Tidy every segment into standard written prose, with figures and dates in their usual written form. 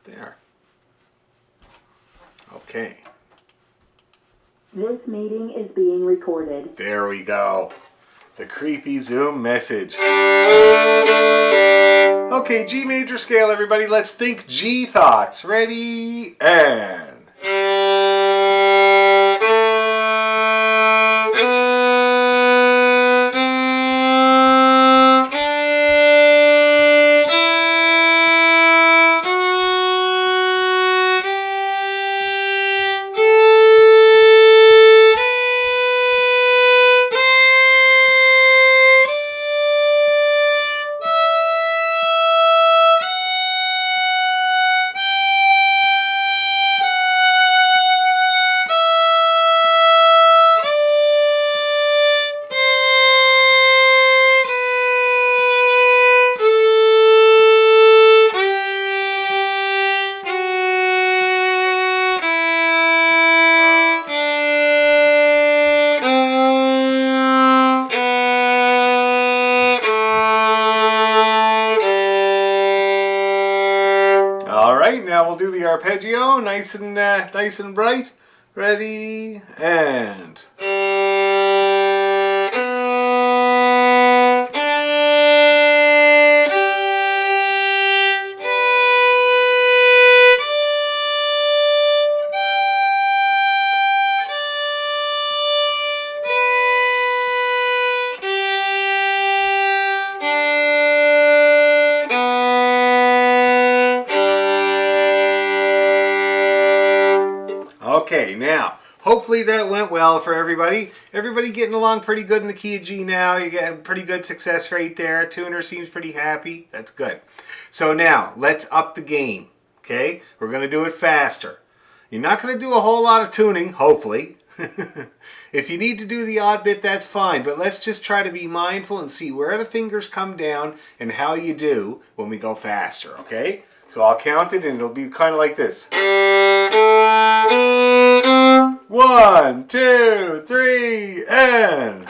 There. Okay. This meeting is being recorded. There we go. The creepy Zoom message. Okay, G major scale, everybody. Let's think G thoughts. Ready, and... Now we'll do the arpeggio, nice and bright. Ready, and... Okay, now, hopefully that went well for everybody. Everybody getting along pretty good in the key of G now. You get a pretty good success rate there. Tuner seems pretty happy. That's good. So now, let's up the game, okay? We're going to do it faster. You're not going to do a whole lot of tuning, hopefully. If you need to do the odd bit, that's fine. But let's just try to be mindful and see where the fingers come down and how you do when we go faster, okay? So I'll count it and it'll be kind of like this. 1, 2, 3, and...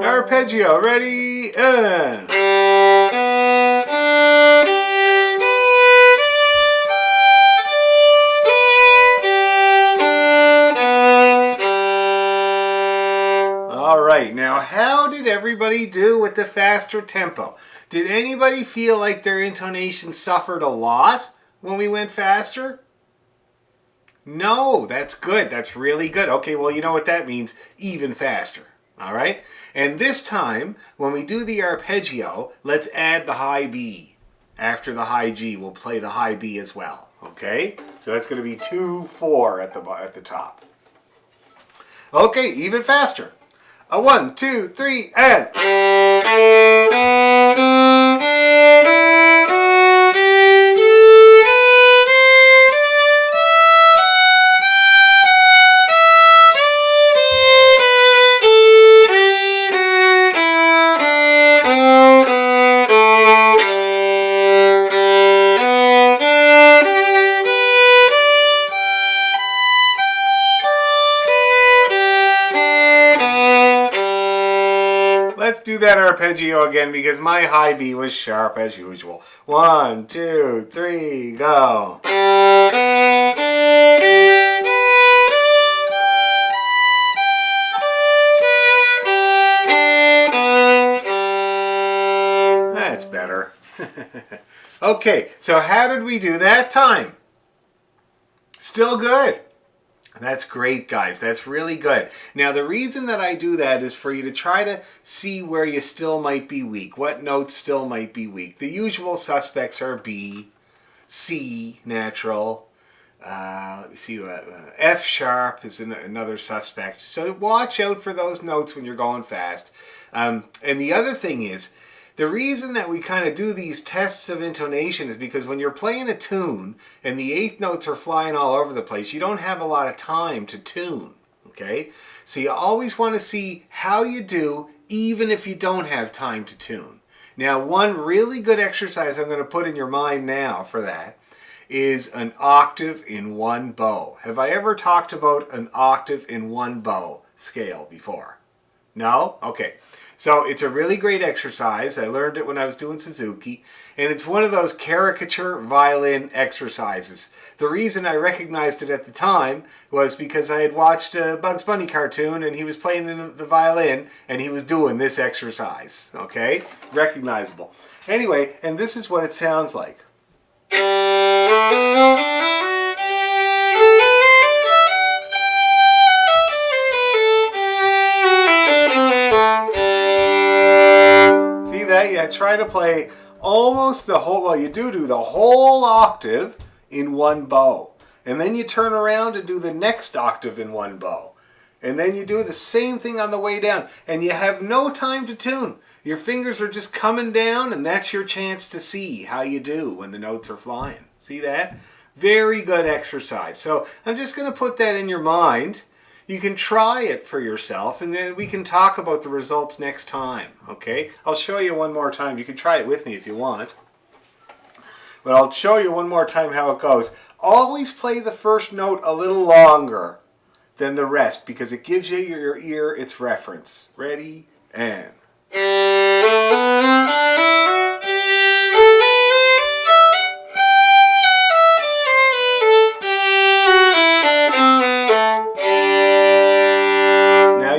Arpeggio, ready, and... Alright, now how did everybody do with the faster tempo? Did anybody feel like their intonation suffered a lot when we went faster? No, that's good. That's really good. Okay, well, you know what that means. Even faster. Alright? And this time, when we do the arpeggio, let's add the high B. After the high G, we'll play the high B as well. Okay? So that's going to be 2-4 at the top. Okay, even faster. 1, 2, 3, and... Let's do that arpeggio again because my high B was sharp as usual. 1, 2, 3, go. That's better. Okay, so how did we do that time? Still good. That's great, guys. That's really good. Now, the reason that I do that is for you to try to see where you still might be weak. What notes still might be weak. The usual suspects are B, C, natural. Let me see. F sharp is another suspect. So watch out for those notes when you're going fast. And the other thing is, the reason that we kind of do these tests of intonation is because when you're playing a tune and the eighth notes are flying all over the place, you don't have a lot of time to tune, okay? So you always want to see how you do even if you don't have time to tune. Now, one really good exercise I'm going to put in your mind now for that is an octave in one bow. Have I ever talked about an octave in one bow scale before? No? Okay. So it's a really great exercise. I learned it when I was doing Suzuki, and it's one of those caricature violin exercises. The reason I recognized it at the time was because I had watched a Bugs Bunny cartoon, and he was playing the violin, and he was doing this exercise. Okay? Recognizable. Anyway, and this is what it sounds like. See that? Yeah, try to play almost the whole, well, you do the whole octave in one bow. And then you turn around and do the next octave in one bow. And then you do the same thing on the way down. And you have no time to tune. Your fingers are just coming down, and that's your chance to see how you do when the notes are flying. See that? Very good exercise. So I'm just going to put that in your mind. You can try it for yourself, and then we can talk about the results next time, okay? I'll show you one more time. You can try it with me if you want. But I'll show you one more time how it goes. Always play the first note a little longer than the rest because it gives you your ear its reference. Ready? And...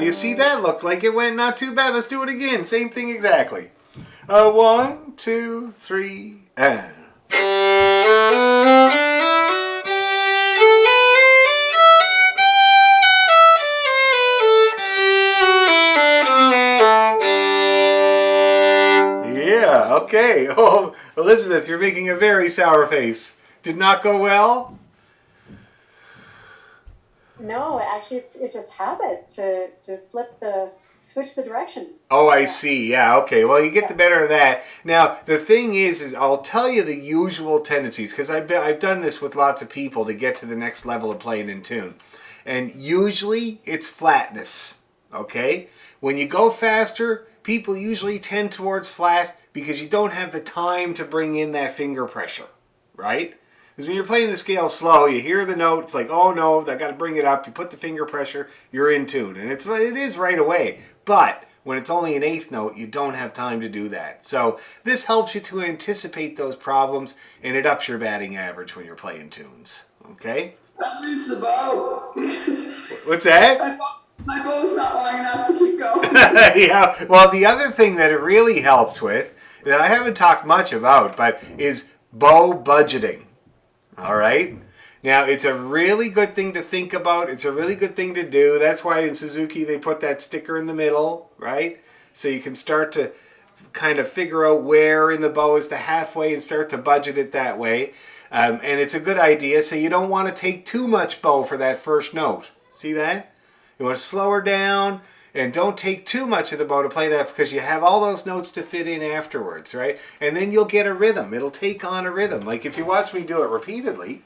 You see that? Looked like it went not too bad. Let's do it again. Same thing exactly. 1, 2, 3, and... Yeah, okay. Oh, Elizabeth, you're making a very sour face. Did not go well? No, actually, it's just habit to switch the direction. Oh, I see. Yeah, okay. Well, you get the better of that. Now, the thing is I'll tell you the usual tendencies, because I've done this with lots of people to get to the next level of playing in tune. And usually, it's flatness, okay? When you go faster, people usually tend towards flat because you don't have the time to bring in that finger pressure, right? Because when you're playing the scale slow, you hear the note, it's like, oh no, I got to bring it up. You put the finger pressure, you're in tune. And it is right away. But when it's only an eighth note, you don't have time to do that. So this helps you to anticipate those problems, and it ups your batting average when you're playing tunes. Okay? I lose the bow. What's that? My bow's not long enough to keep going. Yeah. Well, the other thing that it really helps with, that I haven't talked much about, but is bow budgeting. All right? Now, it's a really good thing to think about. It's a really good thing to do. That's why in Suzuki they put that sticker in the middle, right? So you can start to kind of figure out where in the bow is the halfway and start to budget it that way. And it's a good idea, so you don't want to take too much bow for that first note. See that? You want to slow her down, and don't take too much of the bow to play that because you have all those notes to fit in afterwards, right? And then you'll get a rhythm. It'll take on a rhythm. Like if you watch me do it repeatedly.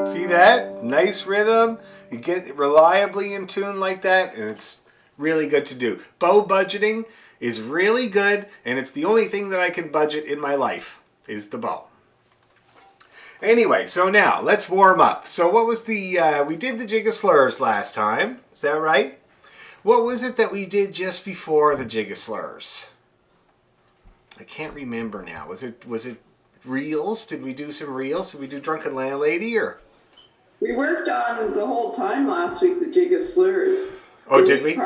See that? Nice rhythm. You get reliably in tune like that, and it's really good to do. Bow budgeting is really good, and it's the only thing that I can budget in my life is the bow. Anyway, so now let's warm up. So what was we did the jig of slurs last time, is that right? What was it that we did just before the jig of slurs? I can't remember now. Was it reels? Did we do some reels? Did we do Drunken Landlady or? We worked on the whole time last week the jig of slurs. Oh, did we?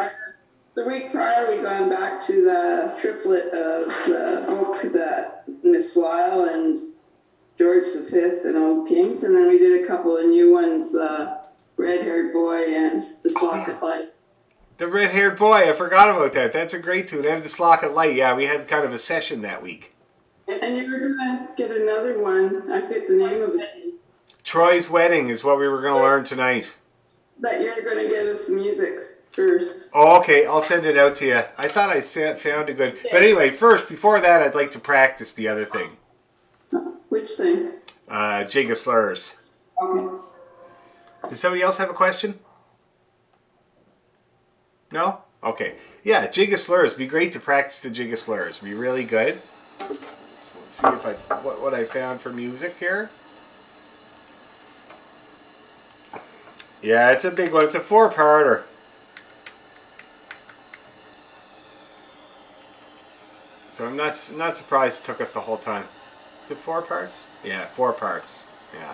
The week prior, we gone back to the triplet of the Oak that Miss Lyle and George V and Old Kings, and then we did a couple of new ones, the Red-Haired Boy and the Slocket Light. The Red-Haired Boy, I forgot about that. That's a great tune. And the Slocket Light, yeah, we had kind of a session that week. And you were going to get another one, I forget the name of it. Troy's Wedding is what we were going to learn tonight. But you're going to give us the music first. Oh, okay, I'll send it out to you. I thought I found a good... But anyway, first, before that, I'd like to practice the other thing. Which thing? Jig of slurs. Okay. Does somebody else have a question? No? Okay. Yeah, jig of slurs. Be great to practice the jig of slurs. Be really good. So let's see if what I found for music here. Yeah, it's a big one. It's a 4-parter. So I'm not surprised it took us the whole time. Is it 4 parts? Yeah, 4 parts. Yeah.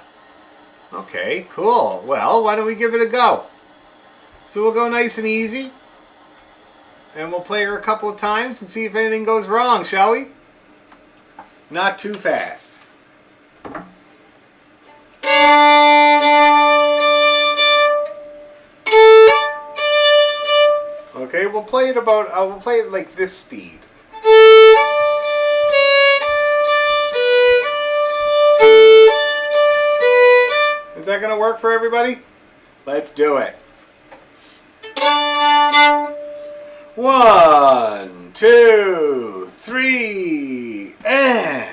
Okay, cool. Well, why don't we give it a go? So we'll go nice and easy. And we'll play her a couple of times and see if anything goes wrong, shall we? Not too fast. Okay, we'll play it like this speed. Is that gonna work for everybody? Let's do it. 1, 2, 3, and...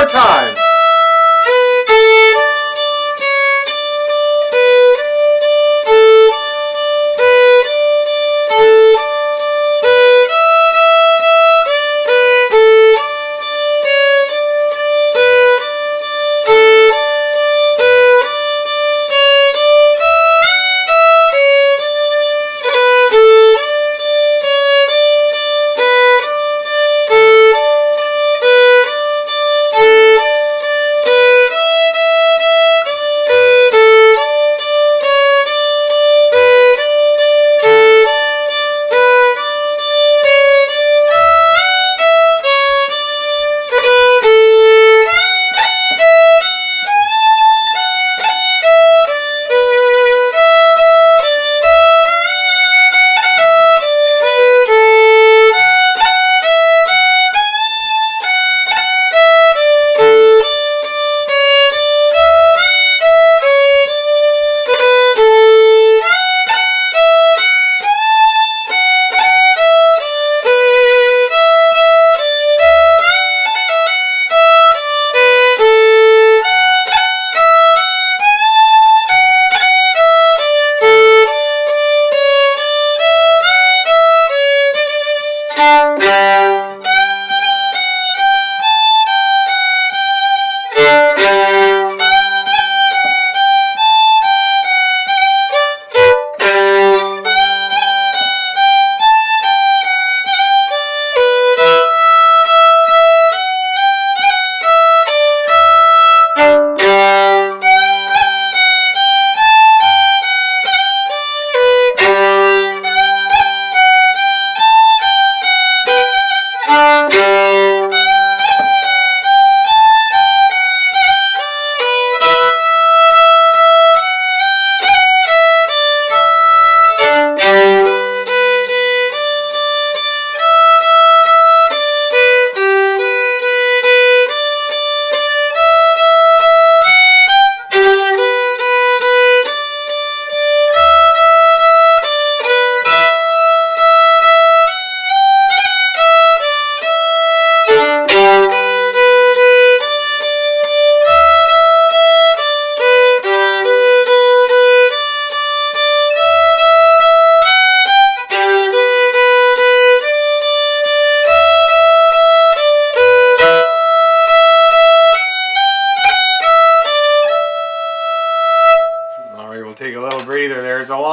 Time.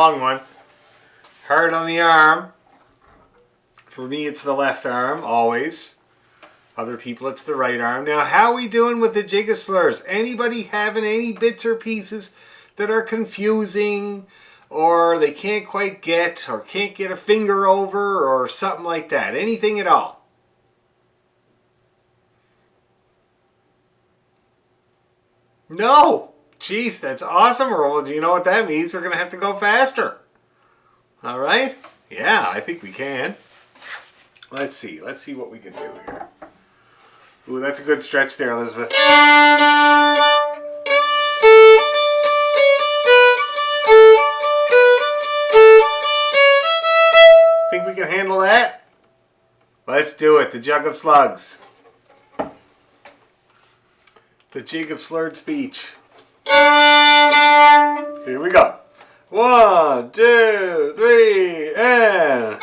long one. Hard on the arm. For me, it's the left arm, always. Other people, it's the right arm. Now, how are we doing with the jig of slurs? Anybody having any bits or pieces that are confusing, or they can't quite get, or can't get a finger over, or something like that? Anything at all? No! Jeez, that's awesome. Well, do you know what that means? We're going to have to go faster. All right? Yeah, I think we can. Let's see. Let's see what we can do here. Ooh, that's a good stretch there, Elizabeth. Think we can handle that? Let's do it. The jug of slugs. The jig of slurred speech. Here we go. 1, 2, 3, and...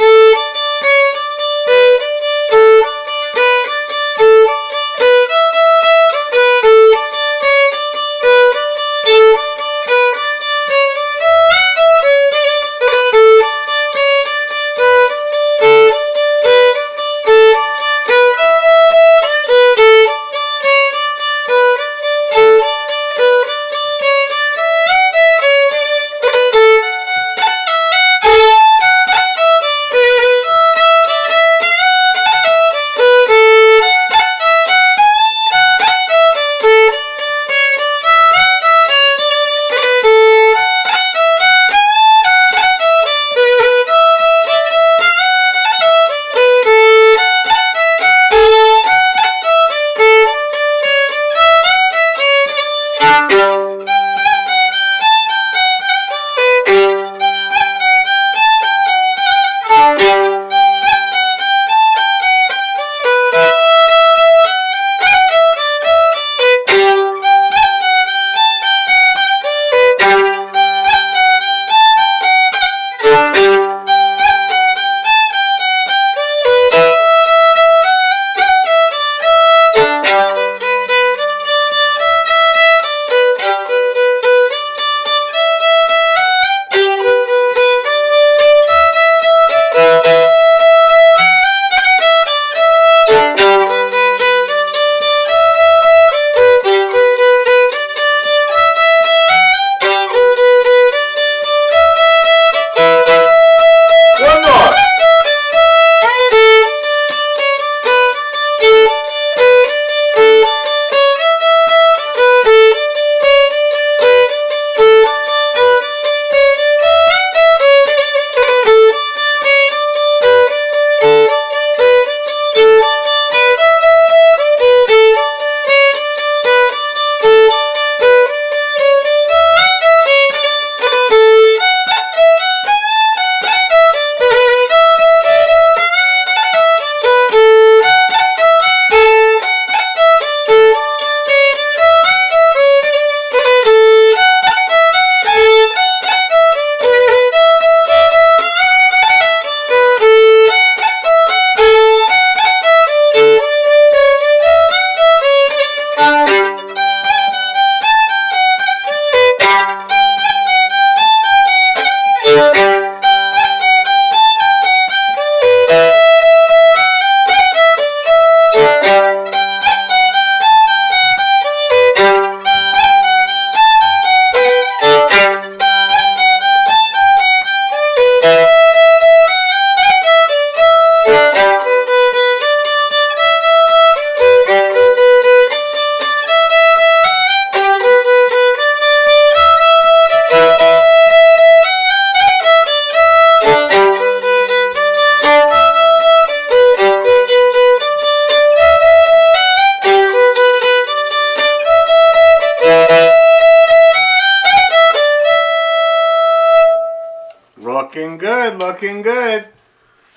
Looking good, looking good.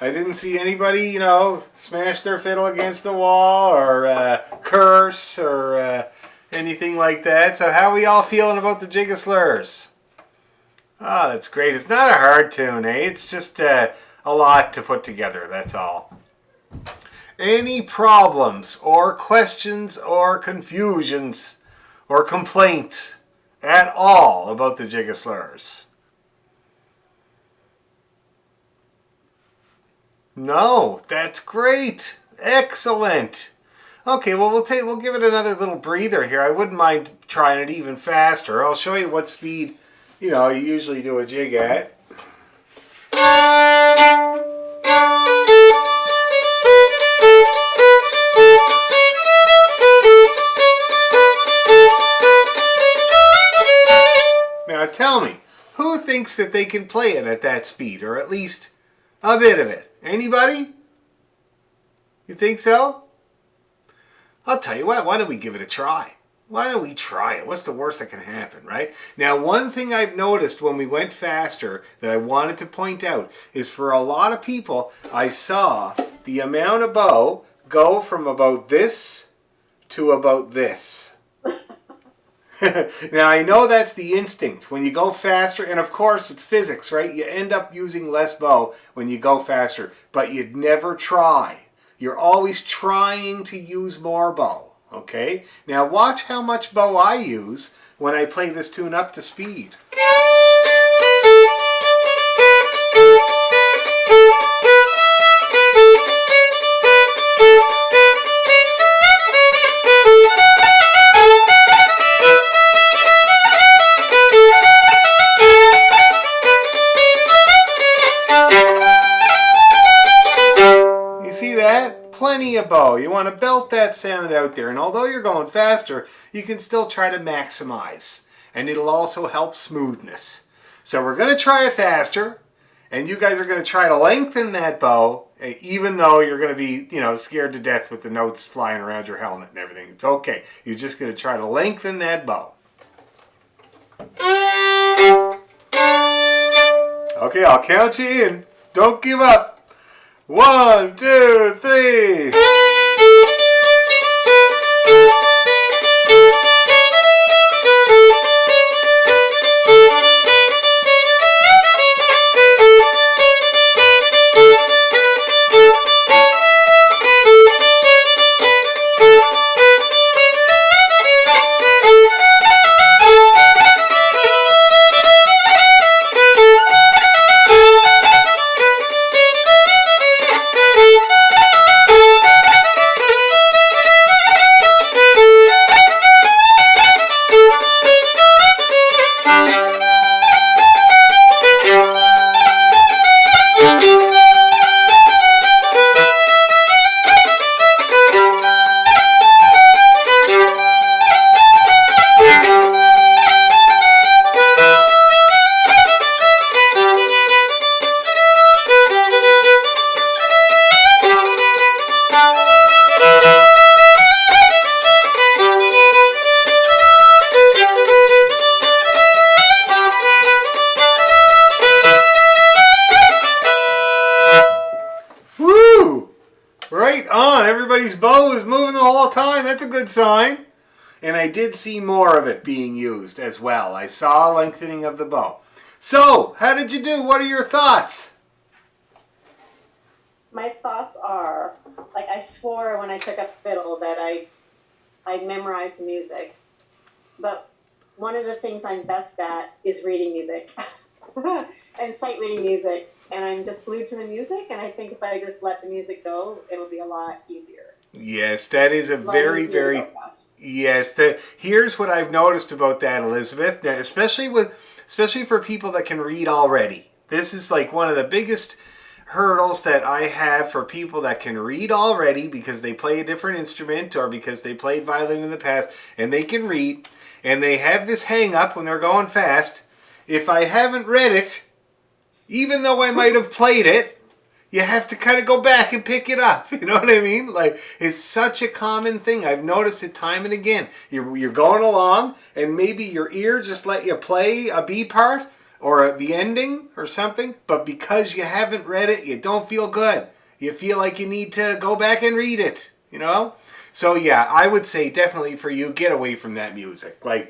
I didn't see anybody, smash their fiddle against the wall or curse or anything like that. So how are we all feeling about the Jig of Slurs? Oh, that's great. It's not a hard tune, eh? It's just a lot to put together, that's all. Any problems or questions or confusions or complaints at all about the Jig of Slurs? No, that's great. Excellent. Okay, well we'll give it another little breather here. I wouldn't mind trying it even faster. I'll show you what speed, you usually do a jig at. Now tell me, who thinks that they can play it at that speed, or at least a bit of it? Anybody? You think so? I'll tell you what, why don't we give it a try? Why don't we try it? What's the worst that can happen, right? Now, one thing I've noticed when we went faster that I wanted to point out is for a lot of people, I saw the amount of bow go from about this to about this. Now, I know that's the instinct. When you go faster, and of course it's physics, right? You end up using less bow when you go faster, but you'd never try. You're always trying to use more bow, okay? Now watch how much bow I use when I play this tune up to speed. Plenty of bow. You want to belt that sound out there, and although you're going faster, you can still try to maximize, and it'll also help smoothness. So we're going to try it faster, and you guys are going to try to lengthen that bow, even though you're going to be, scared to death with the notes flying around your helmet and everything. It's okay. You're just going to try to lengthen that bow. Okay, I'll count you in. Don't give up. 1, 2, 3. Right on. Everybody's bow is moving the whole time. That's a good sign. And I did see more of it being used as well. I saw a lengthening of the bow. So, how did you do? What are your thoughts? My thoughts are, I swore when I took up fiddle that I'd memorized the music. But one of the things I'm best at is reading music and sight reading music. And I'm just glued to the music, and I think if I just let the music go, it'll be a lot easier. Yes, that is a very, very... Yes, here's what I've noticed about that, Elizabeth, that especially for people that can read already. This is like one of the biggest hurdles that I have for people that can read already because they play a different instrument or because they played violin in the past, and they can read, and they have this hang up when they're going fast. If I haven't read it, even though I might have played it, you have to kind of go back and pick it up. You know what I mean? It's such a common thing. I've noticed it time and again. You're going along, and maybe your ear just let you play a B part or the ending or something, but because you haven't read it, you don't feel good. You feel like you need to go back and read it, So yeah, I would say definitely for you, get away from that music. And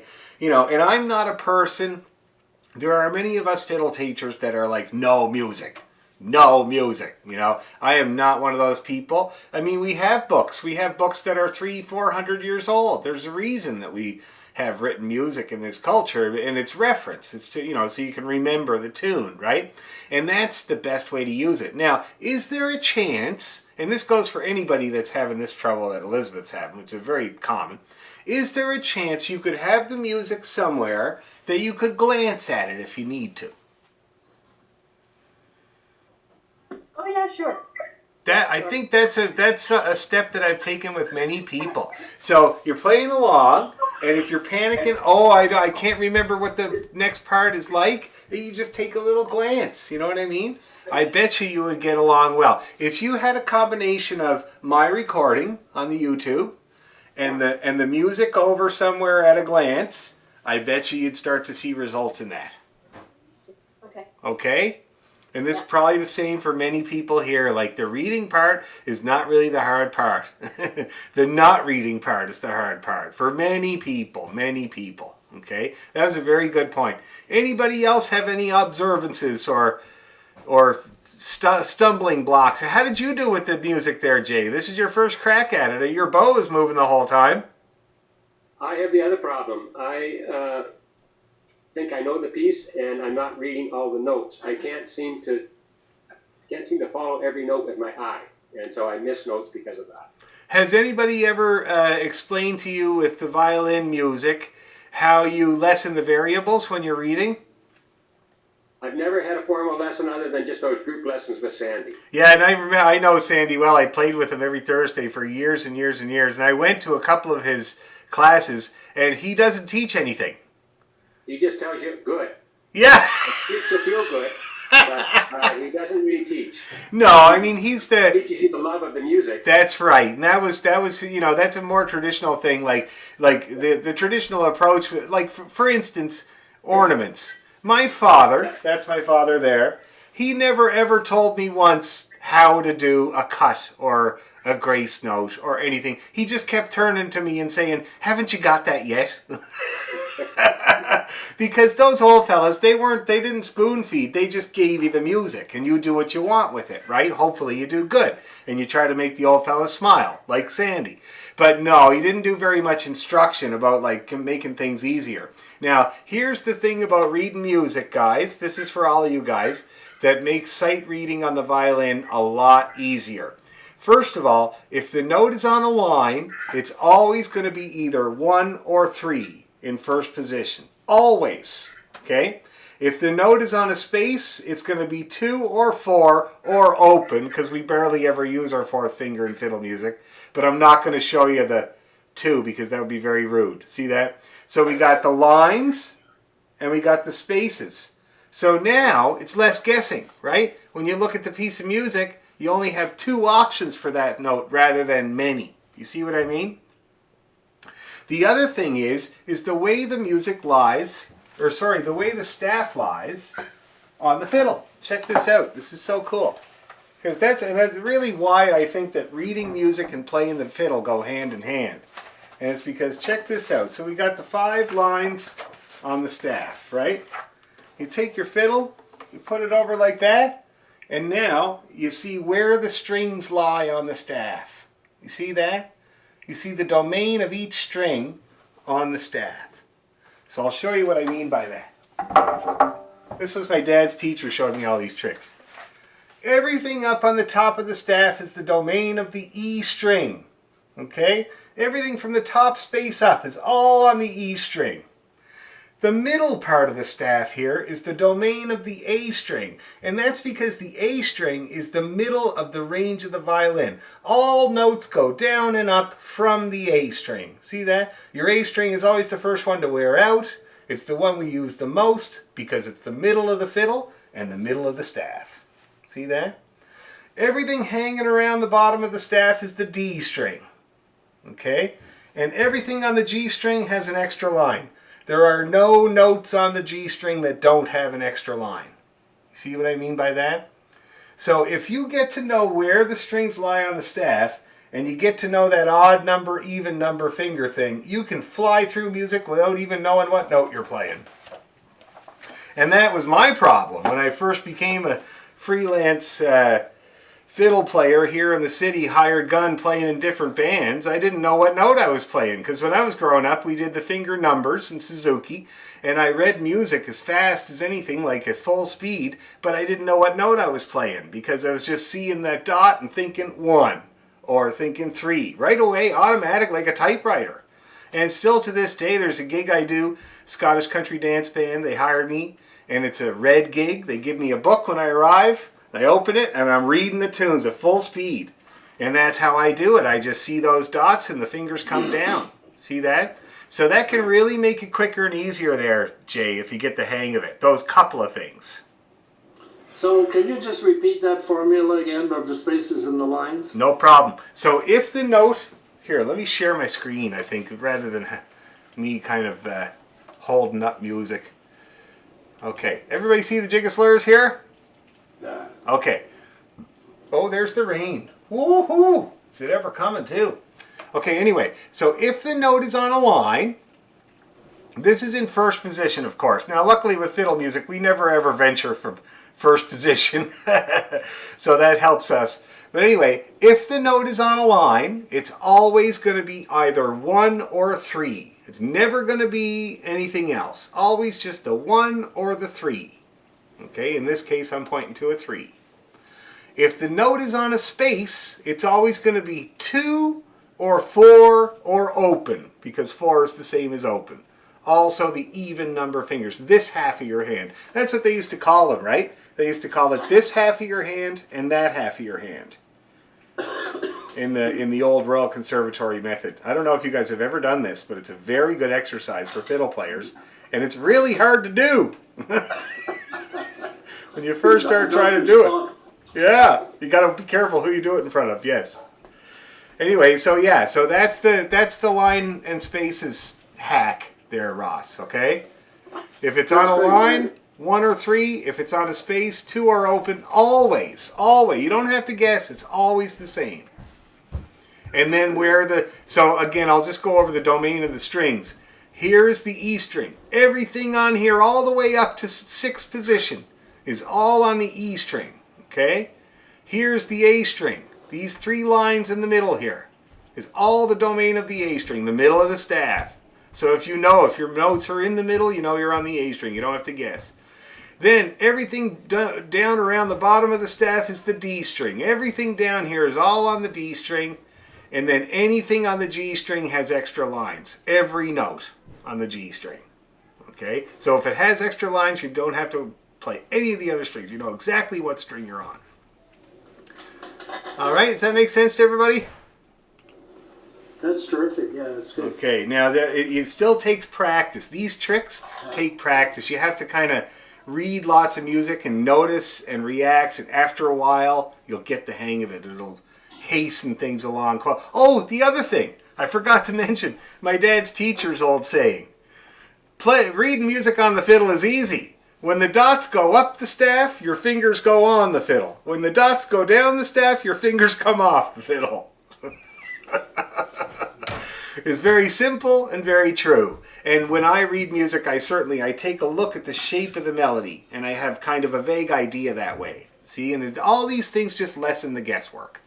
I'm not a person... There are many of us fiddle teachers that are like, no music. No music. I am not one of those people. I mean, we have books. We have books that are 300-400 years old. There's a reason that we have written music in this culture, and it's reference. It's to, so you can remember the tune, right? And that's the best way to use it. Now, is there a chance, and this goes for anybody that's having this trouble that Elizabeth's having, which is very common, is there a chance you could have the music somewhere that you could glance at it if you need to? Oh yeah, sure. I think that's a step that I've taken with many people. So you're playing along, and if you're panicking, I can't remember what the next part is like, you just take a little glance. You know what I mean? I bet you would get along well. If you had a combination of my recording on the YouTube and the music over somewhere at a glance, I bet you'd start to see results in that. Okay. Okay? And this is probably the same for many people here. Like, the reading part is not really the hard part. The not reading part is the hard part for many people, okay? That was a very good point. Anybody else have any observances or stumbling blocks? How did you do with the music there, Jay? This is your first crack at it. Your bow is moving the whole time. I have the other problem. I think I know the piece, and I'm not reading all the notes. I can't seem to follow every note with my eye, and so I miss notes because of that. Has anybody ever explained to you with the violin music how you lessen the variables when you're reading? I've never had a formal lesson other than just those group lessons with Sandy. Yeah, and I know Sandy well. I played with him every Thursday for years and years and years, and I went to a couple of his classes, and he doesn't teach anything. He just tells you good. Yeah. It makes you feel good, but he doesn't really teach. No, I mean, he's He teaches you the love of the music. That's right, and that was that's a more traditional thing, like the traditional approach, like for instance, ornaments. My father, that's my father there, he never ever told me once how to do a cut or a grace note or anything. He just kept turning to me and saying, "Haven't you got that yet?" Because those old fellas, they didn't spoon feed. They just gave you the music, and you do what you want with it, right? Hopefully you do good, and you try to make the old fellas smile, like Sandy. But no, he didn't do very much instruction about like making things easier. Now, here's the thing about reading music, guys. This is for all of you guys that makes sight reading on the violin a lot easier. First of all, if the note is on a line, it's always going to be either 1 or 3 in first position. Always. Okay? If the note is on a space, it's going to be 2 or 4 or open, because we barely ever use our fourth finger in fiddle music. But I'm not going to show you the 2 because that would be very rude. See that? So we got the lines and we got the spaces. So now it's less guessing, right? When you look at the piece of music, you only have 2 options for that note rather than many. You see what I mean? The other thing is the way the music lies, the way the staff lies on the fiddle. Check this out. This is so cool. Because that's really why I think that reading music and playing the fiddle go hand in hand. And it's because, check this out. So we got the 5 lines on the staff, right? You take your fiddle, you put it over like that, and now you see where the strings lie on the staff. You see that? You see the domain of each string on the staff. So I'll show you what I mean by that. This was my dad's teacher showing me all these tricks. Everything up on the top of the staff is the domain of the E string. Okay? Everything from the top space up is all on the E string. The middle part of the staff here is the domain of the A string, and that's because the A string is the middle of the range of the violin. All notes go down and up from the A string. See that? Your A string is always the first one to wear out. It's the one we use the most because it's the middle of the fiddle and the middle of the staff. See that? Everything hanging around the bottom of the staff is the D string. Okay? And everything on the G string has an extra line. There are no notes on the G string that don't have an extra line. See what I mean by that? So if you get to know where the strings lie on the staff, and you get to know that odd number, even number finger thing, you can fly through music without even knowing what note you're playing. And that was my problem when I first became a freelance fiddle player here in the city, hired gun, playing in different bands, I didn't know what note I was playing. Because when I was growing up, we did the finger numbers in Suzuki, and I read music as fast as anything, like at full speed, but I didn't know what note I was playing because I was just seeing that dot and thinking 1 or thinking 3. Right away, automatic, like a typewriter. And still to this day, there's a gig I do, Scottish Country Dance Band. They hired me, and it's a red gig. They give me a book when I arrive. I open it, and I'm reading the tunes at full speed. And that's how I do it. I just see those dots, and the fingers come down. See that? So that can really make it quicker and easier there, Jay, if you get the hang of it. Those couple of things. So can you just repeat that formula again about the spaces and the lines? No problem. So if the note... Here, let me share my screen, I think, rather than me kind of holding up music. Okay. Everybody see the jig of slurs here? Yeah. Okay. Oh, there's the rain. Woohoo! Is it ever coming too? Okay, anyway. So if the note is on a line... This is in first position, of course. Now, luckily with fiddle music, we never ever venture from first position. So that helps us. But anyway, if the note is on a line, it's always going to be either 1 or 3. It's never going to be anything else. Always just the 1 or the 3. Okay, in this case, I'm pointing to a 3. If the note is on a space, it's always going to be 2 or 4 or open, because 4 is the same as open. Also the even number of fingers, this half of your hand. That's what they used to call them, right? They used to call it this half of your hand and that half of your hand. In the old Royal Conservatory method. I don't know if you guys have ever done this, but it's a very good exercise for fiddle players. And it's really hard to do. When you first start trying to do it. Yeah, you got to be careful who you do it in front of, yes. Anyway, so yeah, so that's the line and spaces hack there, Ross, okay? If it's on a line, 1 or 3. If it's on a space, 2 are open. Always. You don't have to guess. It's always the same. And then so again, I'll just go over the domain of the strings. Here's the E string. Everything on here all the way up to 6th position is all on the E string, okay? Here's the A string. These 3 lines in the middle here is all the domain of the A string, the middle of the staff. So if your notes are in the middle, you know you're on the A string. You don't have to guess. Then everything down around the bottom of the staff is the D string. Everything down here is all on the D string. And then anything on the G string has extra lines. Every note on the G string. Okay? So if it has extra lines, you don't have to play any of the other strings. You know exactly what string you're on. All right? Does that make sense to everybody? That's terrific. Yeah, that's good. Okay, now it still takes practice. These tricks take practice. You have to kind of read lots of music and notice and react, and after a while, you'll get the hang of it. It'll hasten things along. Oh, the other thing I forgot to mention, my dad's teacher's old saying, reading music on the fiddle is easy. When the dots go up the staff, your fingers go on the fiddle. When the dots go down the staff, your fingers come off the fiddle. It's very simple and very true. And when I read music, I take a look at the shape of the melody, and I have kind of a vague idea that way. See, and all these things just lessen the guesswork.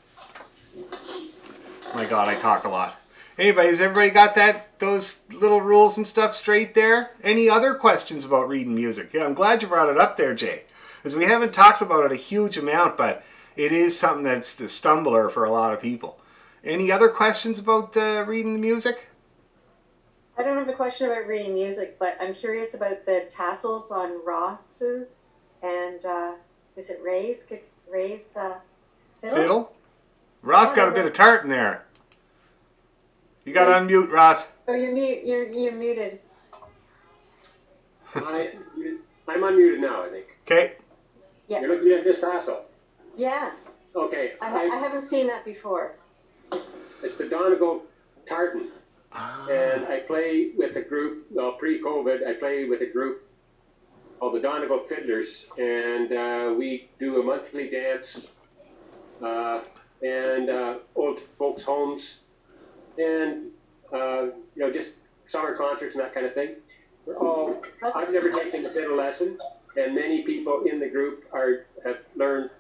My God, I talk a lot. Anyway, has everybody got those little rules and stuff straight there? Any other questions about reading music? Yeah, I'm glad you brought it up there, Jay, because we haven't talked about it a huge amount, but it is something that's the stumbler for a lot of people. Any other questions about reading the music? I don't have a question about reading music, but I'm curious about the tassels on Ross's and is it Ray's Fiddle? Ross got a bit of tartan there. You got to unmute, Ross. Oh, you're muted. I'm unmuted now, I think. Okay. Yeah. You're looking at this tassel. Yeah. Okay. I haven't seen that before. It's the Donegal Tartan. And I play with a group, well, pre-COVID, I played with a group called the Donegal Fiddlers. And we do a monthly dance and old folks' homes. And, just summer concerts and that kind of thing. I've never taken a fiddle lesson. And many people in the group have learned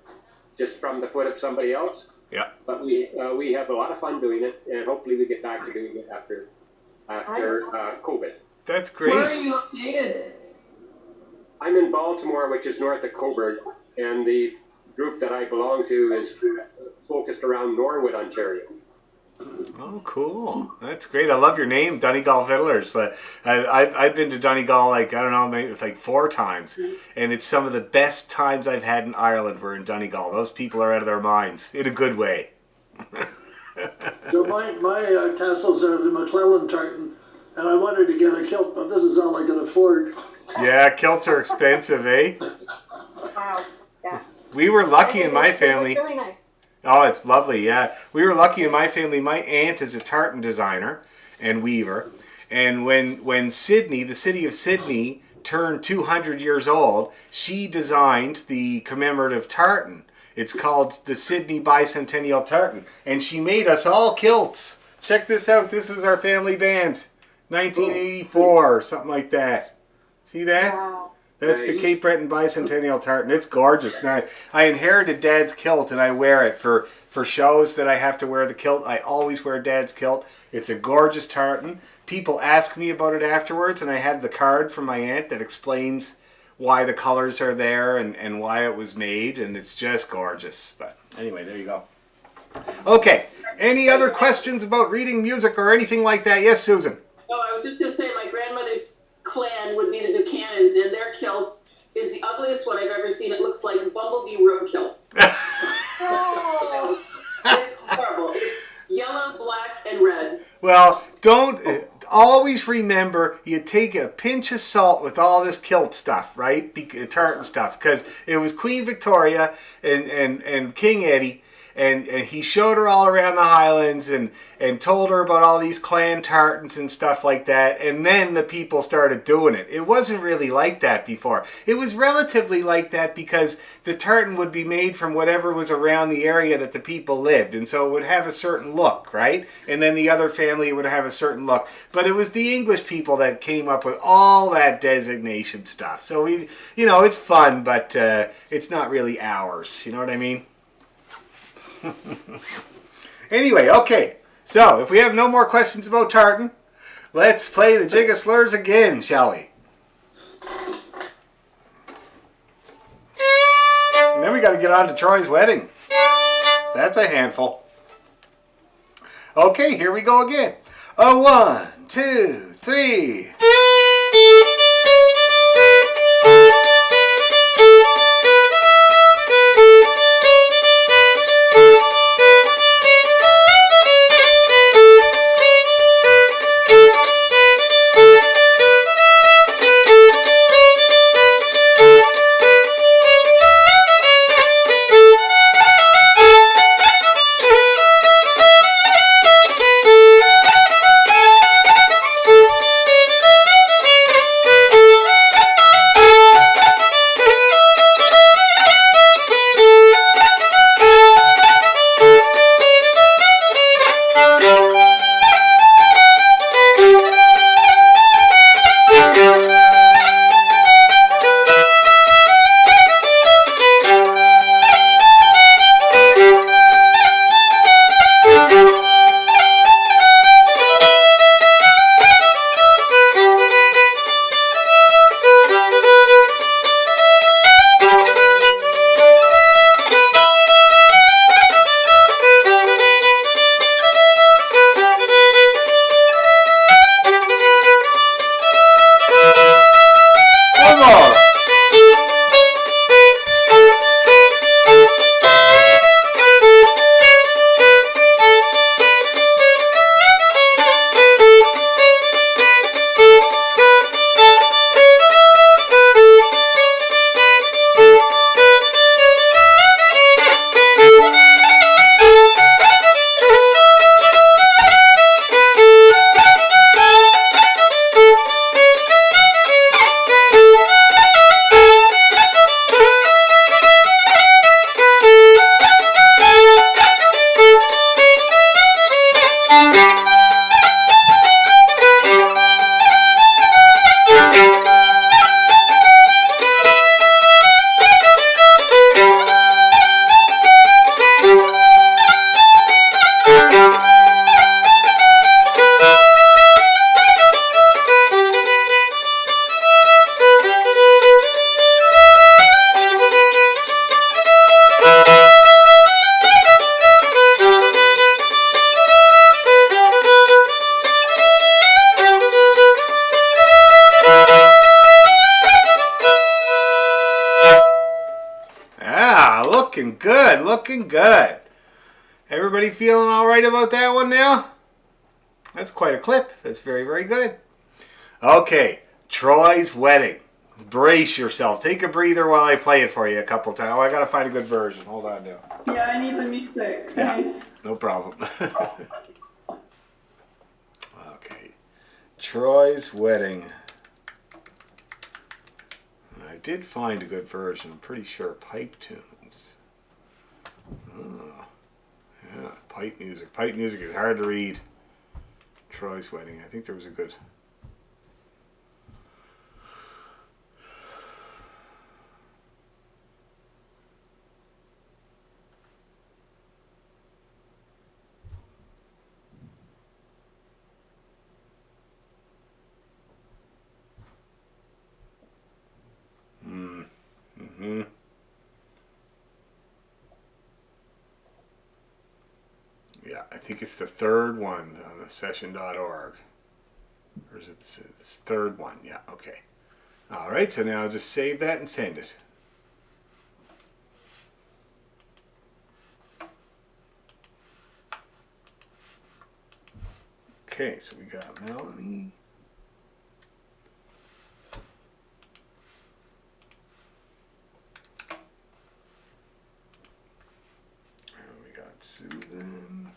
just from the foot of somebody else. Yeah. But we have a lot of fun doing it, and hopefully we get back to doing it after COVID. That's Where are great. you located? I'm in Baltimore, which is north of Coburg, and the group that I belong to is focused around Norwood, Ontario. Oh, cool. That's great. I love your name, Donegal Fiddlers. I've been to Donegal, like, I don't know, maybe like 4 times. And it's some of the best times I've had in Ireland were in Donegal. Those people are out of their minds, in a good way. So my tassels are the McClellan tartan, and I wanted to get a kilt, but this is all I can afford. Yeah, kilts are expensive, eh? Wow. Yeah. We were lucky in my They look family. really nice. Oh, it's lovely, yeah. We were lucky in my family. My aunt is a tartan designer and weaver. And when Sydney, the city of Sydney, turned 200 years old, she designed the commemorative tartan. It's called the Sydney Bicentennial Tartan. And she made us all kilts. Check this out. This was our family band. 1984 or something like that. See that? Wow. That's the Cape Breton Bicentennial Tartan. It's gorgeous. Now, I inherited Dad's kilt and I wear it for shows that I have to wear the kilt. I always wear Dad's kilt. It's a gorgeous tartan. People ask me about it afterwards, and I have the card from my aunt that explains why the colors are there and why it was made, and it's just gorgeous. But anyway, there you go. Okay, any other questions about reading music or anything like that? Yes, Susan? Oh, I was just going to say my grandmother's clan would be the Buchanans, and their kilt is the ugliest one I've ever seen. It looks like Bumblebee roadkill. Oh. It's horrible. It's yellow, black, and red. Well, don't always remember you take a pinch of salt with all this kilt stuff, right? Tartan stuff, because it was Queen Victoria and King Eddie, and he showed her all around the Highlands and told her about all these clan tartans and stuff like that, and then the people started doing it. It wasn't really like that before. It was relatively like that because the tartan would be made from whatever was around the area that the people lived, and so it would have a certain look, right? And then the other family would have a certain look. But it was the English people that came up with all that designation stuff. So it's fun, but it's not really ours. You know what I mean? Anyway, okay. So, if we have no more questions about tartan, let's play the Jig of Slurs again, shall we? And then we got to get on to Troy's wedding. That's a handful. Okay, here we go again. 1, 2, 3. looking good. Everybody feeling all right about that one now? That's quite a clip. That's very, very good. Okay, Troy's Wedding. Brace yourself. Take a breather while I play it for you a couple times. Oh, I gotta find a good version. Hold on now. Yeah, I need the music. Yeah, Thanks. no problem. Okay, Troy's Wedding. I did find a good version. I'm pretty sure. Pipe tunes. Oh, yeah, pipe music. Pipe music is hard to read. Troy's Wedding. I think there was a good... Yeah, I think it's the third one on the session.org. Or is it this third one? Yeah, okay. All right, so now I'll just save that and send it. Okay, so we got Melanie. And we got Susan.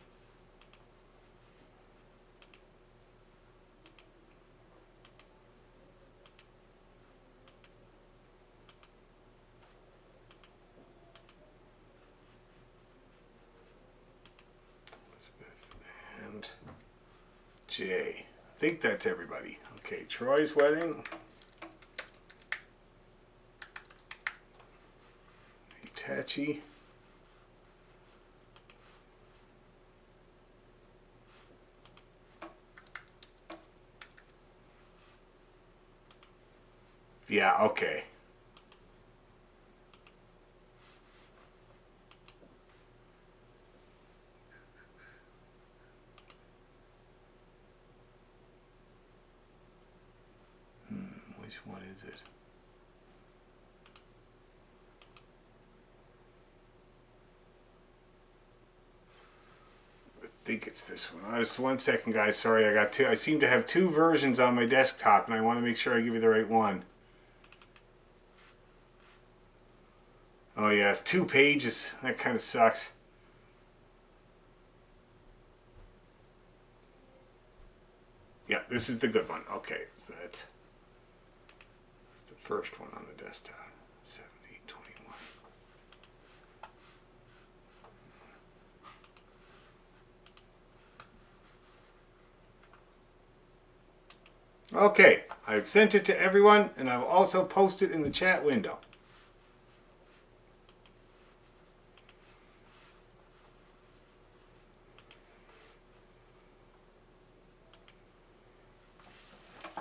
Elizabeth and Jay. I think that's everybody. Okay, Troy's Wedding. Hitachi. Yeah, okay. Which one is it? I think it's this one. Just 1 second, guys. Sorry, I got two. I seem to have two versions on my desktop, and I want to make sure I give you the right one. Oh yeah, it's 2 pages. That kind of sucks. Yeah, this is the good one. Okay, so that's the first one on the desktop. 7, 8, 21. Okay, I've sent it to everyone, and I've also posted in the chat window.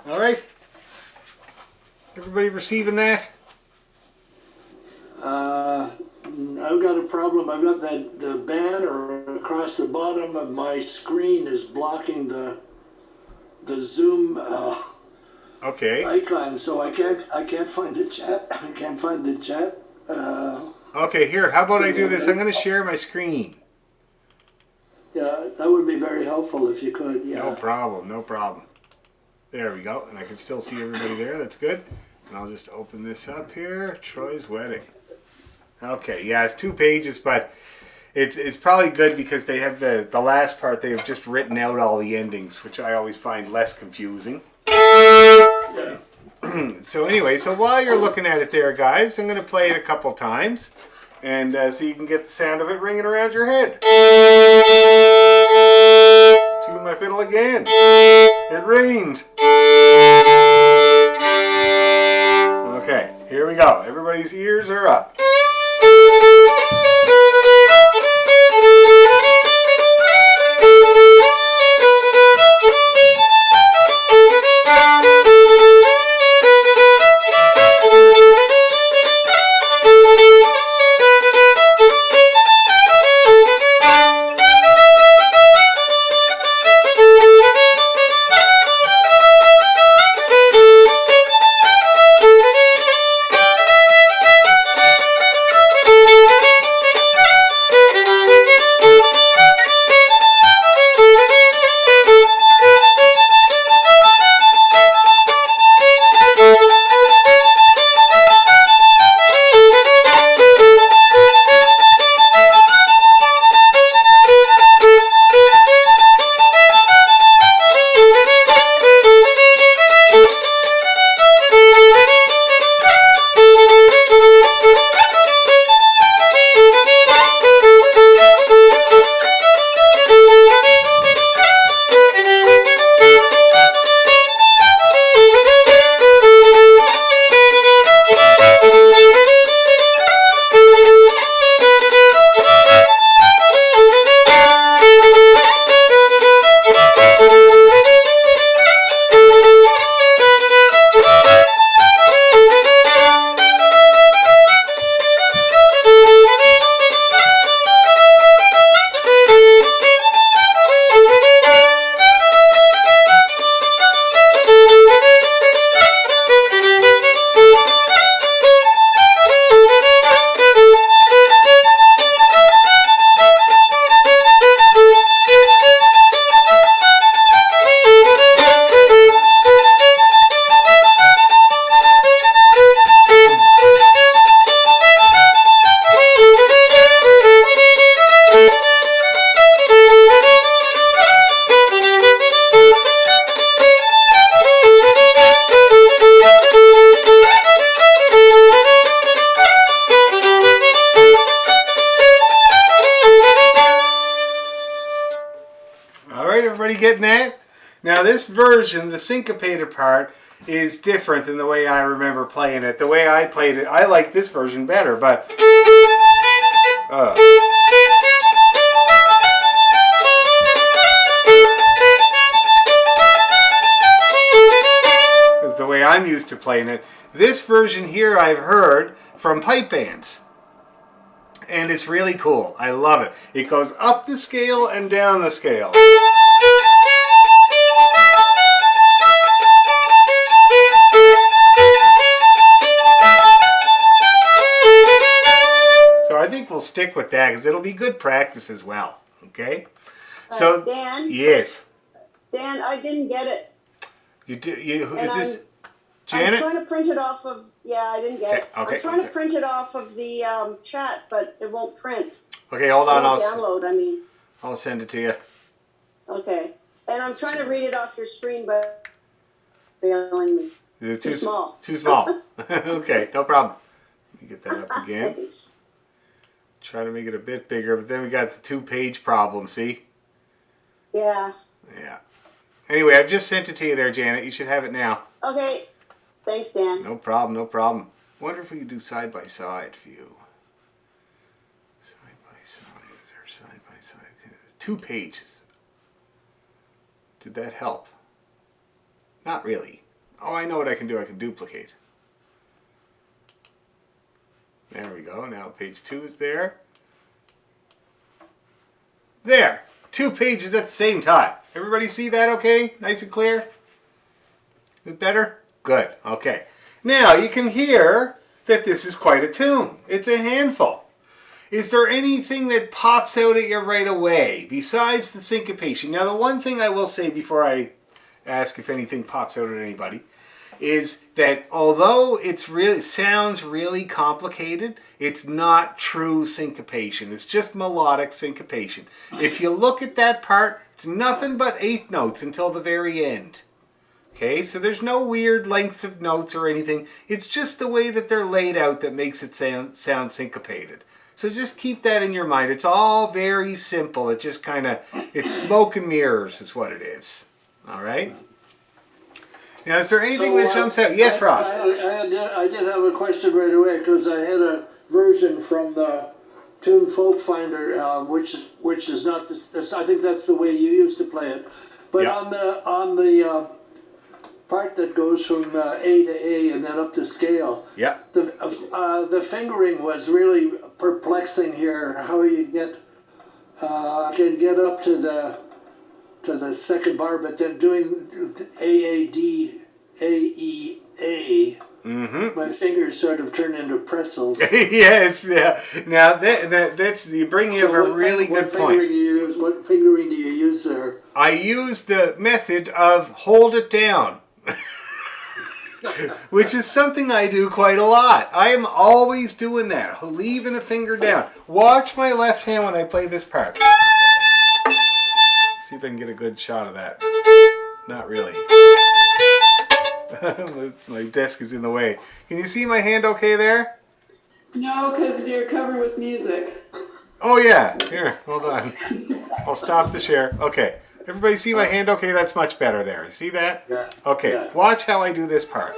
All right. Everybody receiving that? I've got a problem. I've got that the banner across the bottom of my screen is blocking the Zoom Okay. icon, so I can't find the chat. I can't find the chat. Okay, here. How about I do this? I'm going to share my screen. Yeah, that would be very helpful if you could. Yeah. No problem. No problem. There we go. And I can still see everybody there. That's good. And I'll just open this up here. Troy's Wedding. Okay, yeah, it's 2 pages, but it's probably good because they have the last part. They have just written out all the endings, which I always find less confusing. Yeah. So anyway, so while you're looking at it there, guys, I'm going to play it a couple times, and so you can get the sound of it ringing around your head. Tune my fiddle again. It rained. Okay, here we go. Everybody's ears are up. All right, everybody getting that? Now this version, the syncopated part, is different than the way I remember playing it. The way I played it, I like this version better, but... That's the way I'm used to playing it. This version here I've heard from pipe bands. And it's really cool. I love it. It goes up the scale and down the scale. So I think we'll stick with that because it'll be good practice as well. Okay? So Dan? yes. Dan, I didn't get it. You did is And this I'm Janet? trying to print it off of, I didn't get it. Okay. I'm trying to print it off of the chat, but it won't print. Okay, hold on. Download, I'll send it to you. Okay. And I'm trying to read it off your screen, but failing me. Is it Too small. Too small. Okay, no problem. Let me get that up again. Try to make it a bit bigger, but then we got the 2-page problem, see? Yeah. Yeah. Anyway, I've just sent it to you there, Janet. You should have it now. Okay. Thanks, Dan. No problem, no problem. Wonder if we could do side-by-side view. Side-by-side. Is there side-by-side? 2 pages. Did that help? Not really. Oh, I know what I can do. I can duplicate. There we go. Now page 2 is there. There! 2 pages at the same time. Everybody see that okay? Nice and clear? Is it better? Good. Okay. Now you can hear that this is quite a tune. It's a handful. Is there anything that pops out at you right away besides the syncopation? Now the one thing I will say before I ask if anything pops out at anybody is that although sounds really complicated, it's not true syncopation. It's just melodic syncopation. If you look at that part, it's nothing but 8th notes until the very end. Okay, so there's no weird lengths of notes or anything. It's just the way that they're laid out that makes it sound syncopated. So just keep that in your mind. It's all very simple. It just it's smoke and mirrors is what it is. All right? Now, is there anything that jumps out? Yes, Ross. I did have a question right away because I had a version from the Tune Folk Finder, which is not this. I think that's the way you used to play it. But Yeah. on the part that goes from A to A and then up to scale, Yeah. the fingering was really perplexing here. How you can get up to the second bar, but then doing A-A-D, A-E-A, my fingers sort of turn into pretzels. Yes, yeah. Now that's you bring up a really good point. What fingering do you use there? I use the method of hold it down. Which is something I do quite a lot. I am always doing that, leaving a finger down. Watch my left hand when I play this part. See if I can get a good shot of that. Not really. My desk is in the way. Can you see my hand okay there? No, because you're covered with music. Oh yeah. Here, hold on. I'll stop the share. Okay. Everybody see my hand okay? That's much better there. See that? Yeah. Okay. Yeah. Watch how I do this part.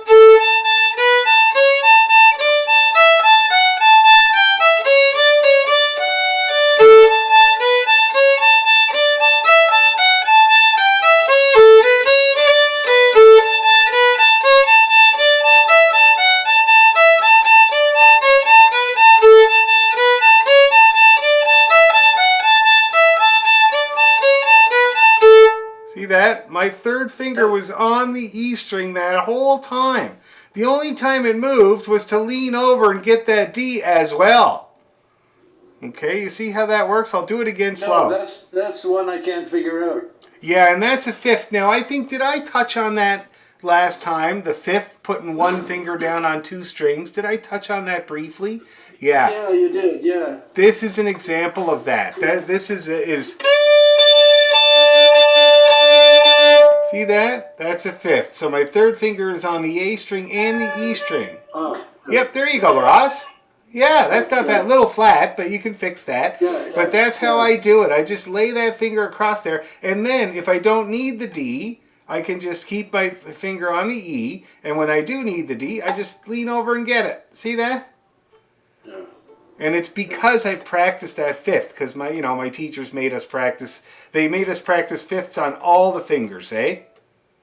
See that? My third finger was on the E string that whole time. The only time it moved was to lean over and get that D as well. Okay, you see how that works? I'll do it again slow. No, that's the one I can't figure out. Yeah, and that's a 5th. Now, I think, did I touch on that last time? The 5th, putting one finger down on 2 strings. Did I touch on that briefly? Yeah. Yeah, you did, yeah. This is an example of that. This is see that? That's a 5th. So my 3rd finger is on the A string and the E string. Oh. Yep, there you go, Ross. Yeah, that's not bad. A little flat, but you can fix that. Yeah, But that's how I do it. I just lay that finger across there. And then if I don't need the D, I can just keep my finger on the E. And when I do need the D, I just lean over and get it. See that? Yeah. And it's because I've practiced that fifth. Because my teachers made us practice. They made us practice fifths on all the fingers, eh?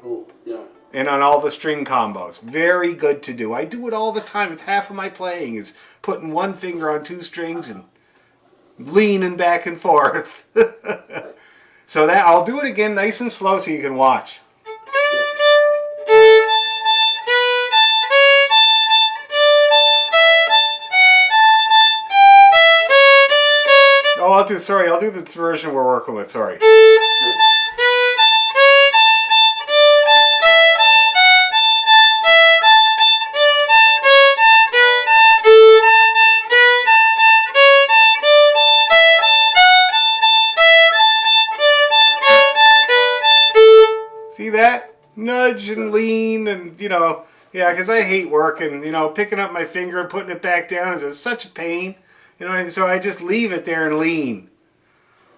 Oh, yeah. And on all the string combos. Very good to do. I do it all the time. It's half of my playing is putting one finger on two strings and leaning back and forth. So that I'll do it again nice and slow so you can watch. Oh, I'll do the version we're working with, sorry. See that? Nudge and lean and, yeah, because I hate working, picking up my finger and putting it back down is such a pain. You know what I mean? So I just leave it there and lean.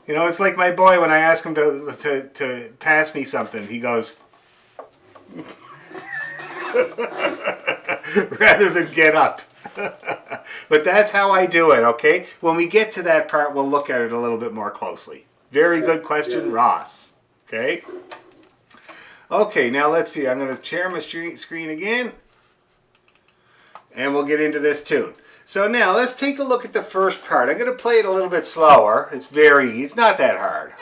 It's like my boy when I ask him to pass me something, he goes, rather than get up. But that's how I do it, okay? When we get to that part, we'll look at it a little bit more closely. Very good question, Ross. Okay? Okay, now let's see. I'm going to share my screen again. And we'll get into this tune. So now let's take a look at the first part. I'm going to play it a little bit slower. It's not that hard.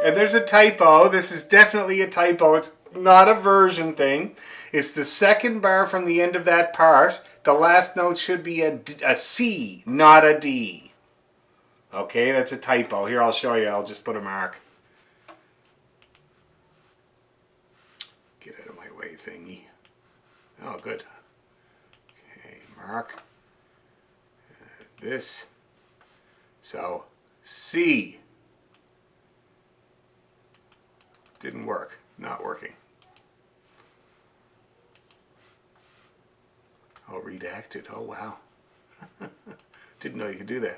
And there's a typo. This is definitely a typo. It's not a version thing. It's the second bar from the end of that part. The last note should be a C, not a D. Okay, that's a typo. Here, I'll show you. I'll just put a mark. Get out of my way, thingy. Oh, good. Okay, mark. This. So, C. Didn't work. Not working. Oh, redacted. Oh, wow. Didn't know you could do that.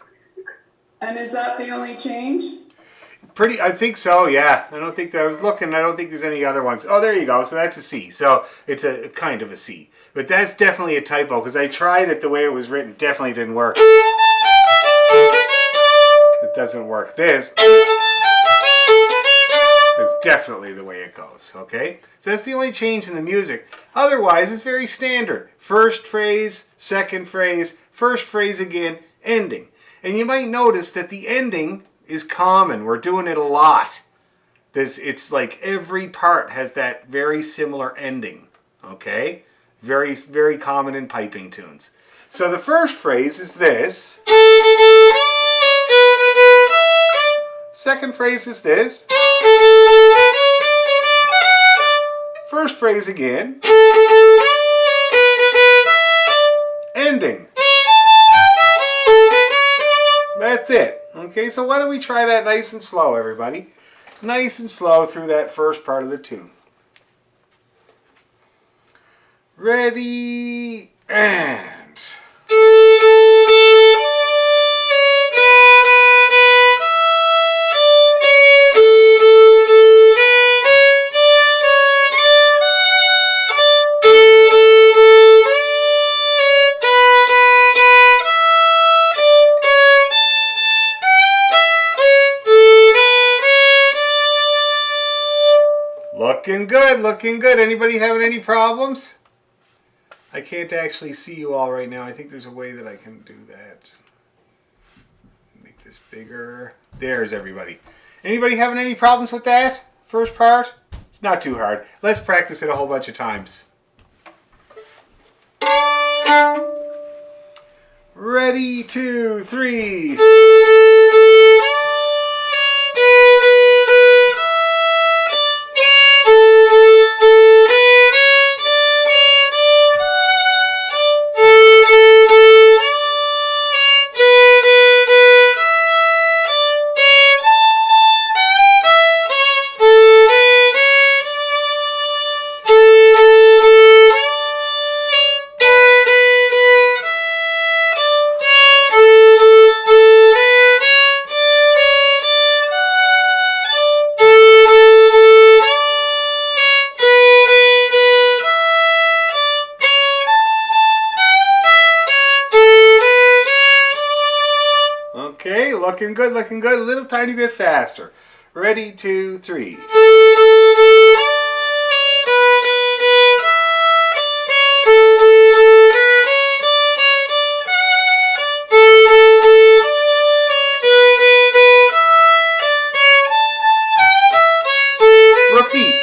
And is that the only change? I think so, yeah. I don't think there's any other ones. Oh, there you go. So that's a C. So it's a kind of a C. But that's definitely a typo because I tried it the way it was written. Definitely didn't work. It doesn't work. This is definitely the way it goes, okay? So that's the only change in the music. Otherwise, it's very standard. First phrase, second phrase, first phrase again, ending. And you might notice that the ending is common. We're doing it a lot. It's like every part has that very similar ending, okay? Very, very common in piping tunes. So the first phrase is this. Second phrase is this. First phrase again. Ending. That's it. Okay, so why don't we try that nice and slow, everybody? Nice and slow through that first part of the tune. Ready, and... Looking good, looking good. Anybody having any problems? I can't actually see you all right now. I think there's a way that I can do that. Make this bigger. There's everybody. Anybody having any problems with that? First part? It's not too hard. Let's practice it a whole bunch of times. Ready, 2, 3. Looking good, looking good. A little tiny bit faster. Ready, 2, 3. Repeat.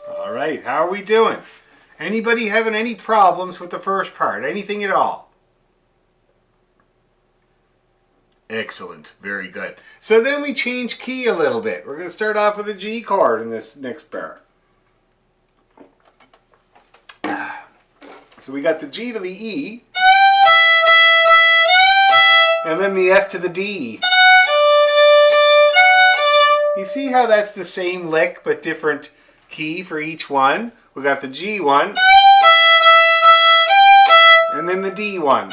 All right, how are we doing? Anybody having any problems with the first part? Anything at all? Excellent. Very good. So then we change key a little bit. We're going to start off with a G chord in this next bar. So we got the G to the E, and then the F to the D. You see how that's the same lick but different key for each one? We got the G one, and then the D one.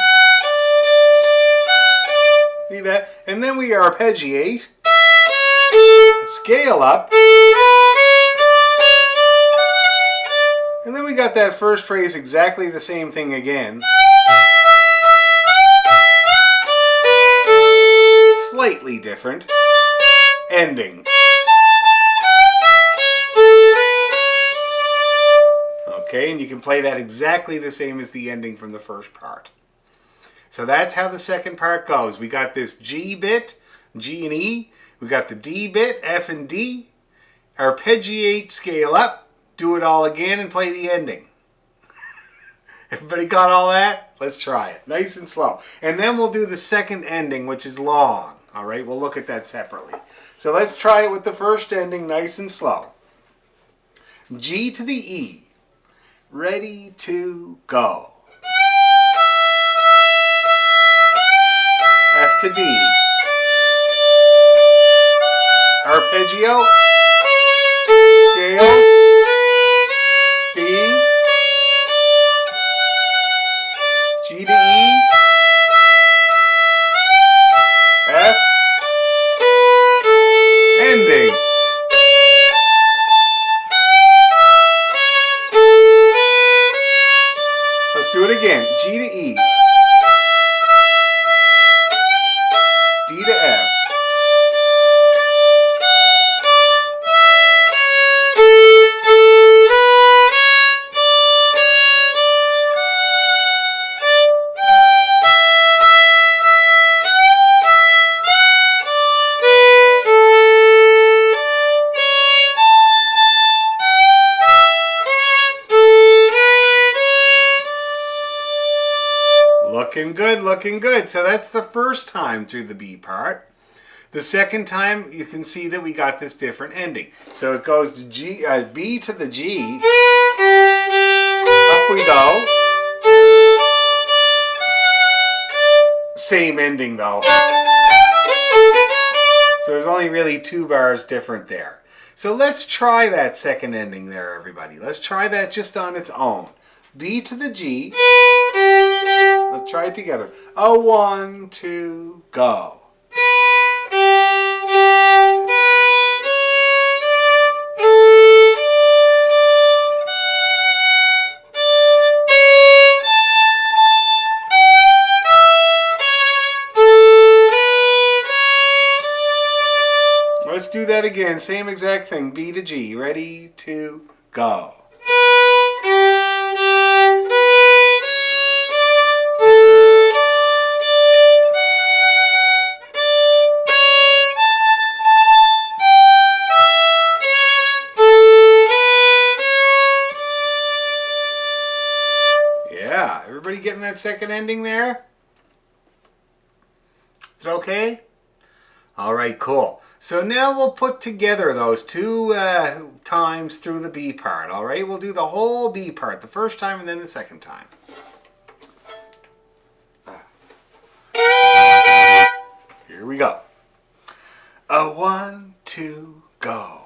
See that? And then we arpeggiate, scale up, and then we got that first phrase exactly the same thing again. Slightly different. Ending. Okay, and you can play that exactly the same as the ending from the first part. So that's how the second part goes. We got this G bit, G and E. We got the D bit, F and D. Arpeggiate, scale up, do it all again, and play the ending. Everybody got all that? Let's try it. Nice and slow. And then we'll do the second ending, which is long. All right, we'll look at that separately. So let's try it with the first ending, nice and slow. G to the E. Ready to go. F to D. Arpeggio. Scale. D. G to E. F. Ending. Let's do it again. G to E. D to F. Looking good, looking good. So that's the first time through the B part. The second time, you can see that we got this different ending. So it goes to G, B to the G. Up we go. Same ending though. So there's only really 2 bars different there. So let's try that second ending there, everybody. Let's try that just on its own. B to the G. Let's try it together. 1, 2, go. Let's do that again. Same exact thing. B to G. Ready to go. Yeah, everybody getting that second ending there? Is it okay? All right, cool. So now we'll put together those 2 times through the B part, all right? We'll do the whole B part, the first time and then the second time. Here we go. 1, 2, go.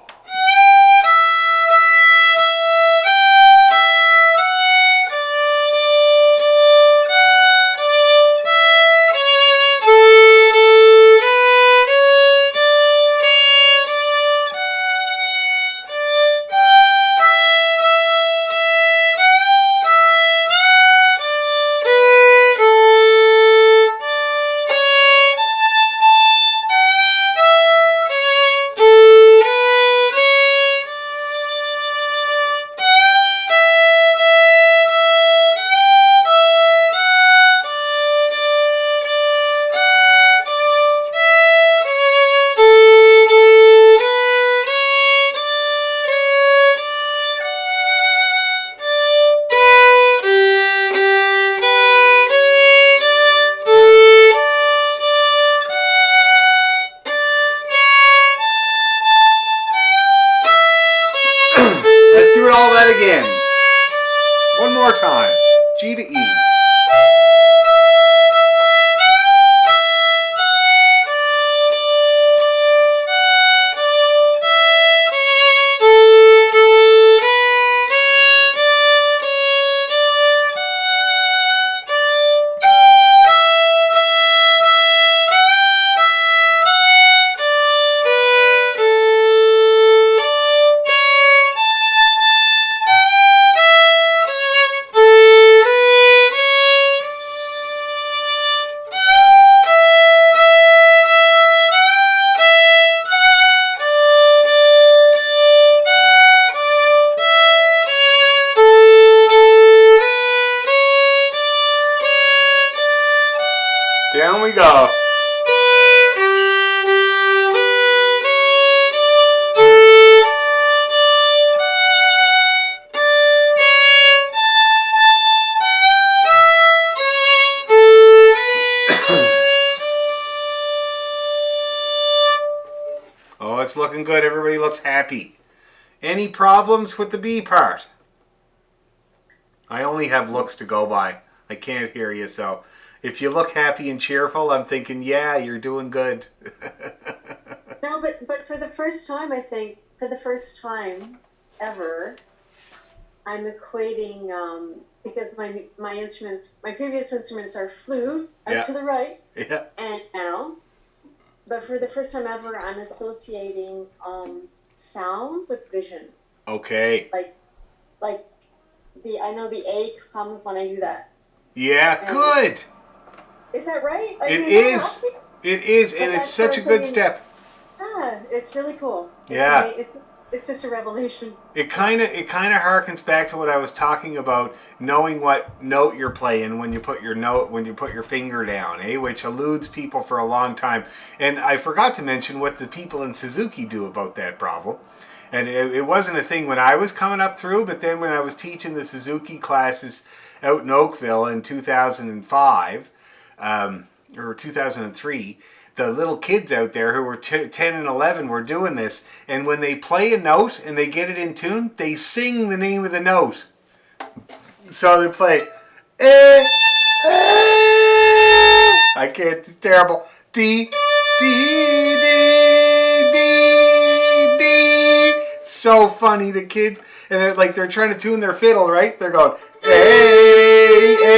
that again. One more time. G to E. Down we go. Oh, it's looking good. Everybody looks happy. Any problems with the B part? I only have looks to go by. I can't hear you, so if you look happy and cheerful, I'm thinking, yeah, you're doing good. No, but for the first time, I think, for the first time ever, I'm equating, because my instruments, my previous instruments are flute, Yeah. up to the right, Yeah. and now, but for the first time ever, I'm associating sound with vision. Okay. Like I know the A comes when I do that. Yeah, And good. is that right? It is. It is, and it's such a good step. Yeah, it's really cool. Yeah. It's just a revelation. It kind of harkens back to what I was talking about, knowing what note you're playing when you put your finger down, which eludes people for a long time. And I forgot to mention what the people in Suzuki do about that problem. And it wasn't a thing when I was coming up through, but then when I was teaching the Suzuki classes out in Oakville in 2005 or 2003, the little kids out there who were 10 and 11 were doing this. And when they play a note and they get it in tune, they sing the name of the note. So they play, I can't, it's terrible. D, D, D, D, D. So funny, the kids. And they're trying to tune their fiddle, right? They're going, A, A,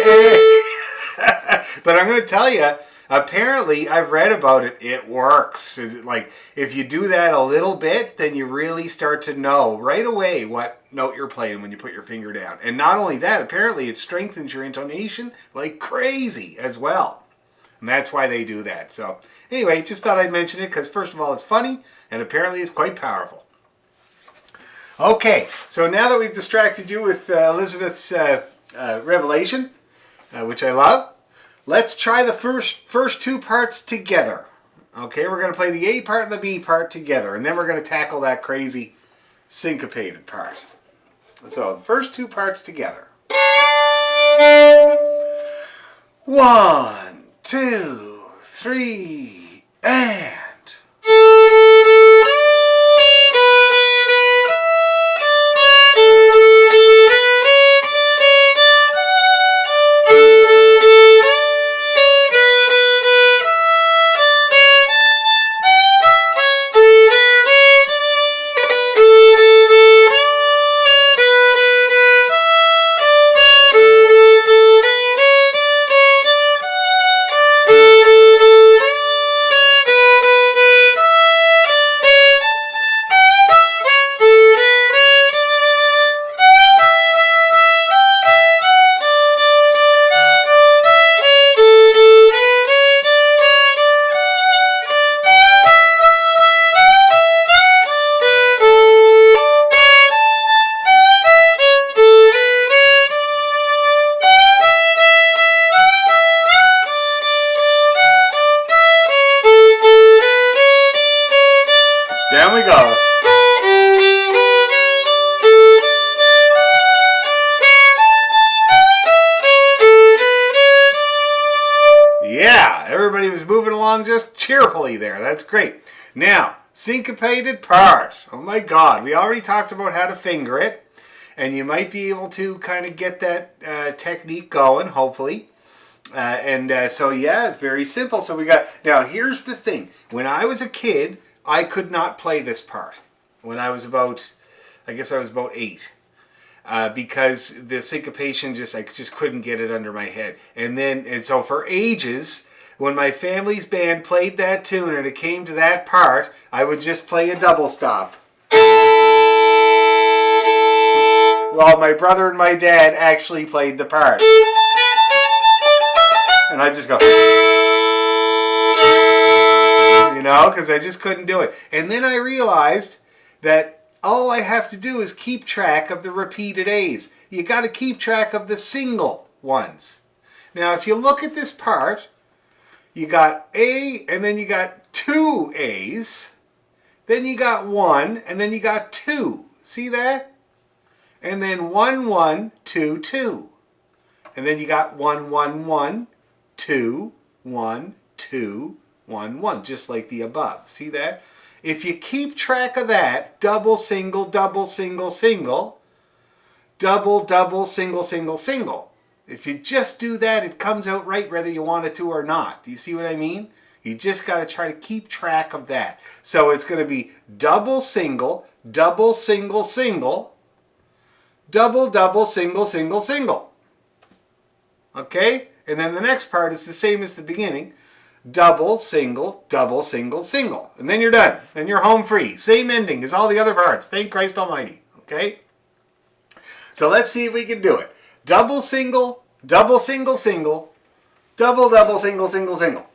A. But I'm going to tell you, apparently, I've read about it. It works. Like, if you do that a little bit, then you really start to know right away what note you're playing when you put your finger down. And not only that, apparently it strengthens your intonation like crazy as well. And that's why they do that. So, anyway, just thought I'd mention it because, first of all, it's funny, and apparently it's quite powerful. Okay, so now that we've distracted you with Elizabeth's revelation, which I love, let's try the first two parts together. Okay, we're going to play the A part and the B part together, and then we're going to tackle that crazy syncopated part. So, the first two parts together. 1, 2, 3, and... Down we go. Yeah, everybody was moving along just cheerfully there. That's great. Now, syncopated part. Oh my God, we already talked about how to finger it, and you might be able to kind of get that technique going, hopefully. So yeah, it's very simple. So we got, now here's the thing. When I was a kid, I could not play this part. When I was about, I guess I was about 8. Because the syncopation I just couldn't get it under my head. And so for ages, when my family's band played that tune and it came to that part, I would just play a double stop. While my brother and my dad actually played the part. And I just go, because I just couldn't do it. And then I realized that all I have to do is keep track of the repeated A's. You got to keep track of the single ones. Now, if you look at this part, you got A, and then you got 2 A's. Then you got 1, and then you got 2. See that? And then 1, 1, 2, 2. And then you got 1, 1, 1, 2, 1, 2, 1, 1, just like the above. See that? If you keep track of that, double, single, double, single, single, double, double, single, single, single. If you just do that, it comes out right whether you want it to or not. Do you see what I mean? You just got to try to keep track of that. So it's going to be double, single, double, single, single, double, double, single, single, single. Okay? And then the next part is the same as the beginning. Double, single, double, single, single. And then you're done. Then you're home free. Same ending as all the other parts. Thank Christ Almighty. Okay? So let's see if we can do it. Double, single, single, double, double, single, single, single.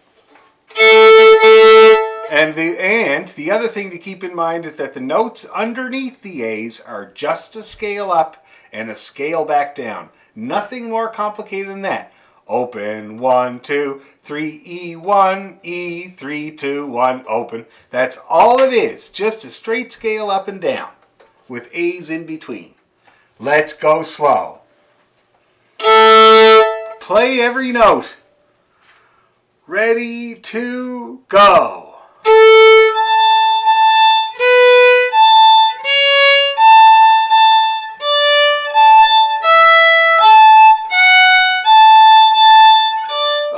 And the other thing to keep in mind is that the notes underneath the A's are just a scale up and a scale back down. Nothing more complicated than that. Open, 1, 2, 3, E1, E3, 2, 1, open. That's all it is. Just a straight scale up and down with A's in between. Let's go slow. Play every note. Ready to go.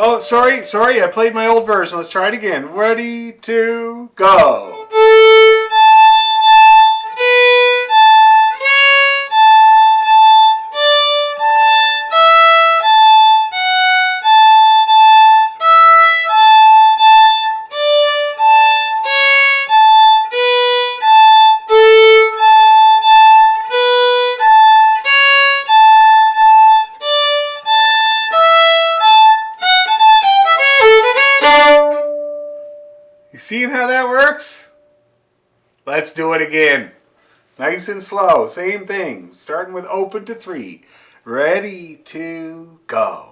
Oh, sorry, I played my old version. Let's try it again. Ready to go. Seeing how that works? Let's do it again. Nice and slow. Same thing. Starting with open to 3. Ready to go.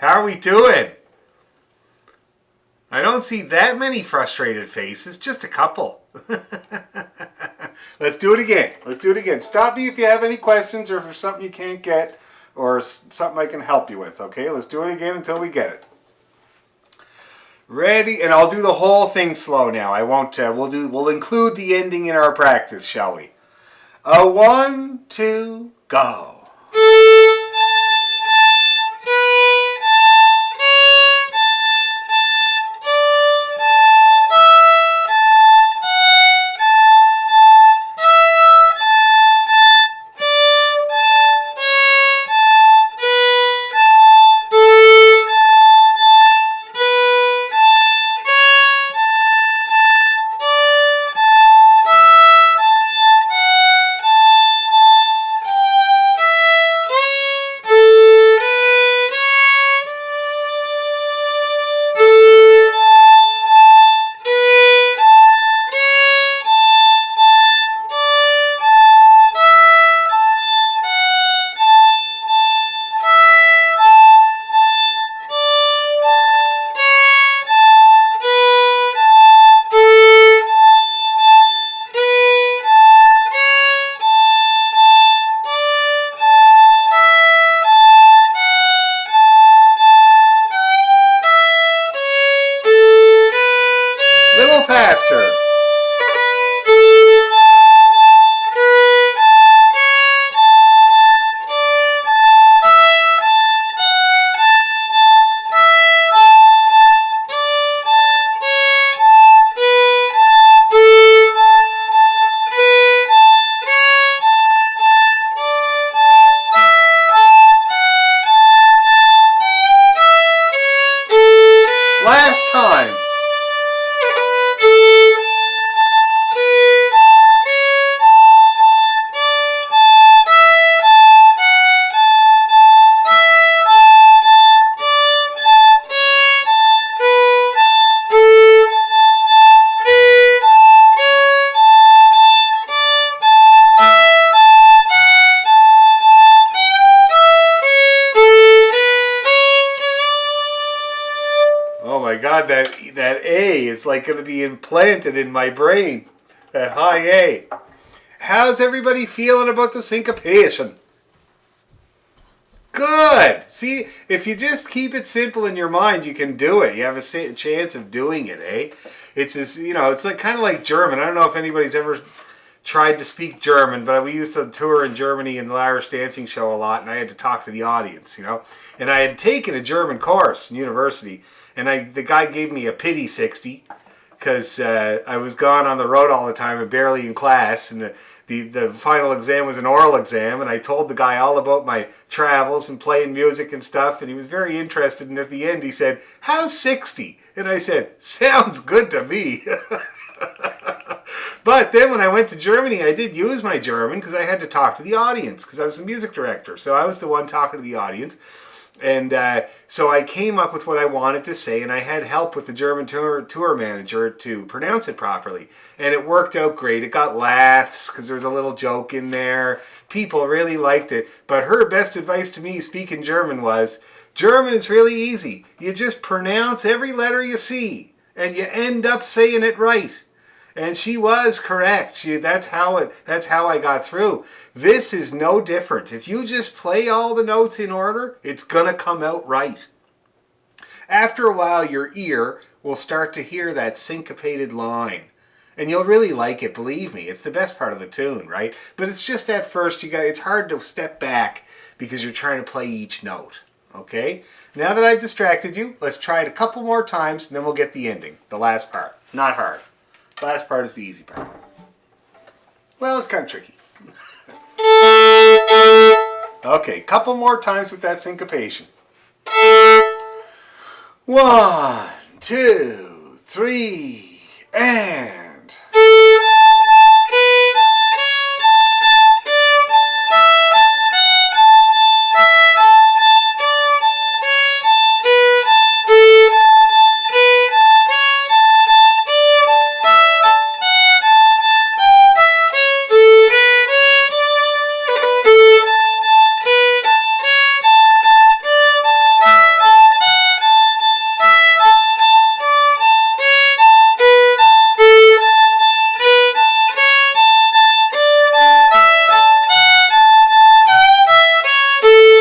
How are we doing? I don't see that many frustrated faces, just a couple. Let's do it again. Stop me if you have any questions or if there's something you can't get or something I can help you with, okay? Let's do it again until we get it. Ready, and I'll do the whole thing slow now. I won't, we'll include the ending in our practice, shall we? 1, 2, go. God, that A is like going to be implanted in my brain. That high A. How's everybody feeling about the syncopation? Good. See, if you just keep it simple in your mind, you can do it. You have a chance of doing it, eh? It's this, it's like kind of like German. I don't know if anybody's ever tried to speak German, but we used to tour in Germany in the Irish dancing show a lot, and I had to talk to the audience, And I had taken a German course in university, and the guy gave me a pity 60 because I was gone on the road all the time and barely in class, and the final exam was an oral exam, and I told the guy all about my travels and playing music and stuff, and he was very interested, and at the end he said, "How's 60?" And I said, "Sounds good to me." But then when I went to Germany, I did use my German because I had to talk to the audience because I was the music director. So I was the one talking to the audience. And so I came up with what I wanted to say, and I had help with the German tour manager to pronounce it properly. And it worked out great. It got laughs because there was a little joke in there. People really liked it. But her best advice to me speaking German was, German is really easy. You just pronounce every letter you see, and you end up saying it right. And she was correct. That's how I got through. This is no different. If you just play all the notes in order, it's going to come out right. After a while, your ear will start to hear that syncopated line. And you'll really like it, believe me. It's the best part of the tune, right? But it's just at first, it's hard to step back because you're trying to play each note. Okay? Now that I've distracted you, let's try it a couple more times, and then we'll get the ending, the last part. Not hard. Last part is the easy part. Well, it's kind of tricky. Okay, couple more times with that syncopation. 1, 2, 3, and...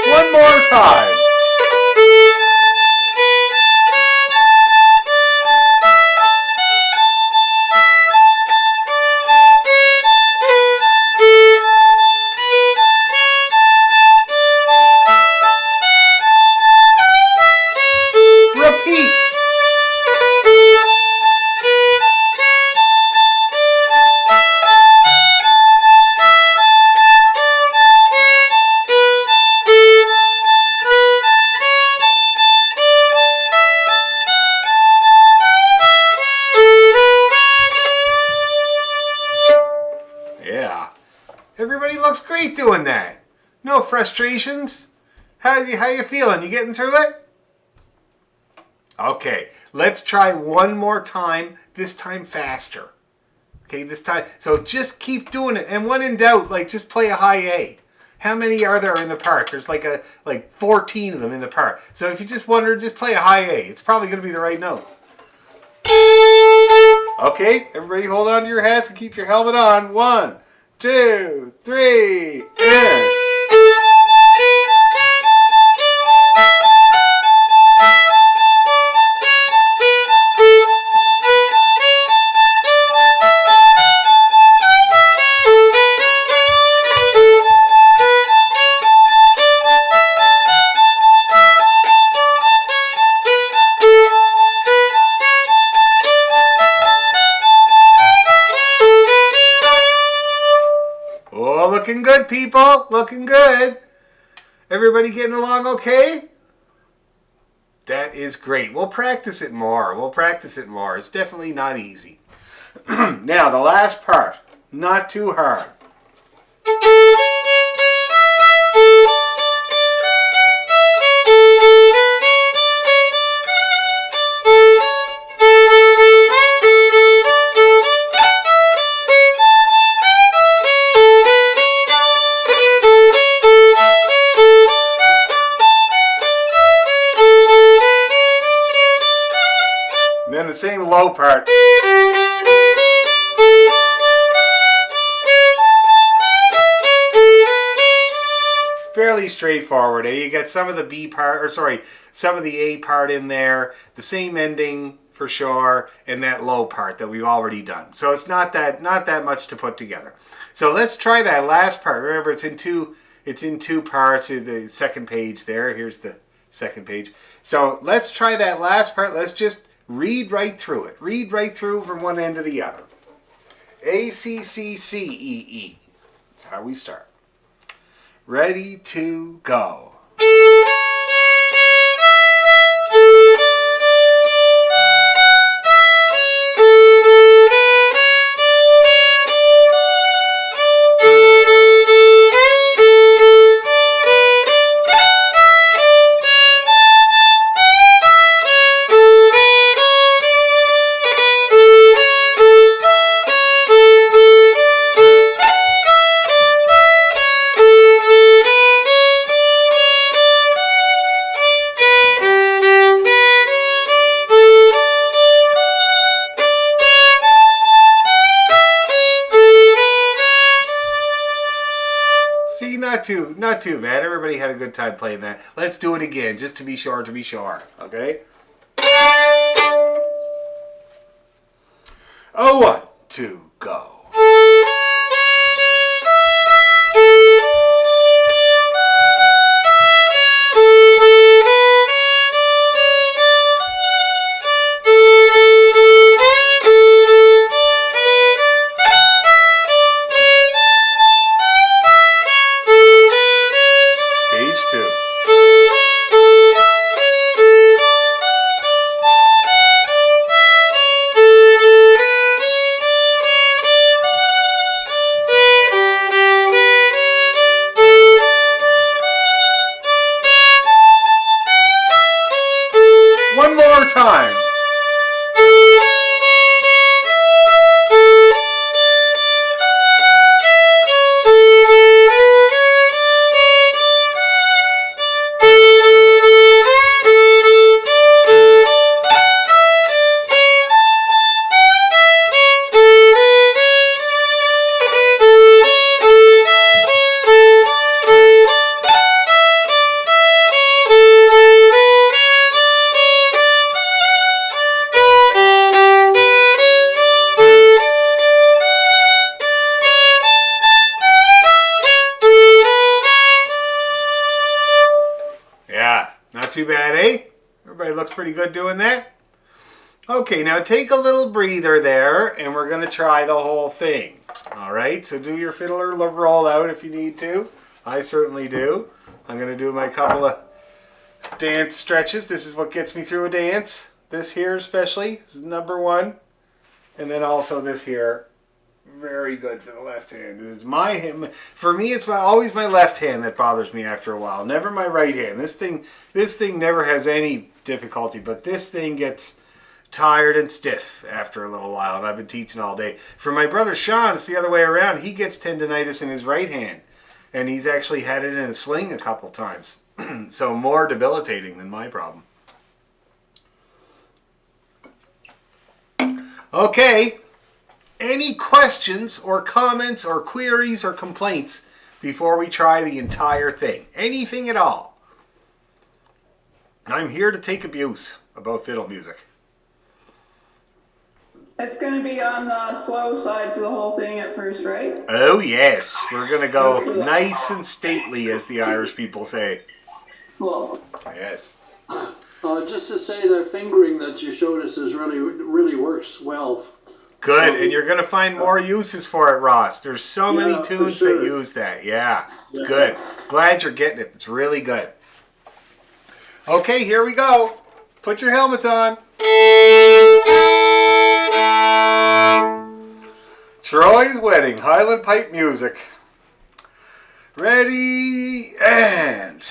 One more time. Repeat. Yeah. Everybody looks great doing that. No frustrations. How you feeling? You getting through it? Okay, let's try one more time, this time faster. Okay, this time. So just keep doing it. And when in doubt, just play a high A. How many are there in the part? There's like 14 of them in the part. So if you just wonder, just play a high A. It's probably going to be the right note. Okay, everybody hold on to your hats and keep your helmet on. 1, 2, 3, and... Oh, looking good, people. Looking good. Everybody getting along okay? That is great. We'll practice it more. It's definitely not easy. Now, the last part. Not too hard. low part. It's fairly straightforward. You get some of the B part, or sorry, some of the A part in there, the same ending for sure, and that low part that we've already done. So it's not that much to put together. So let's try that last part. Remember, it's in two parts of the second page there. Here's the second page. So let's try that last part. Let's just read right through it. Read right through from one end to the other. A, C, C, C, E, E. That's how we start. Ready to go. See, not too bad. Everybody had a good time playing that. Let's do it again, just to be sure, okay? Oh, 1, 2, go. Page 2. One more time. Yeah, not too bad, eh? Everybody looks pretty good doing that. Okay, now take a little breather there, and we're going to try the whole thing. All right, so do your fiddler roll out if you need to. I certainly do. I'm going to do my couple of dance stretches. This is what gets me through a dance. This here especially, this is number 1. And then also this here. Very good for the left hand. For me, it's always my left hand that bothers me after a while. Never my right hand. This thing never has any difficulty, but this thing gets tired and stiff after a little while, and I've been teaching all day. For my brother Sean, it's the other way around. He gets tendonitis in his right hand, and he's actually had it in a sling a couple times. So more debilitating than my problem. Okay. Any questions or comments or queries or complaints before we try the entire thing? Anything at all? I'm here to take abuse about fiddle music. It's going to be on the slow side for the whole thing at first, right? Oh yes, we're going to go nice and stately, as the Irish people say. Cool. Yes. Just to say, the fingering that you showed us is really works well. Good, and you're going to find more uses for it, Ross. There's so many tunes that use that. Yeah, it's good. Glad you're getting it. It's really good. Okay, here we go. Put your helmets on. Troy's Wedding, Highland Pipe Music. Ready, and...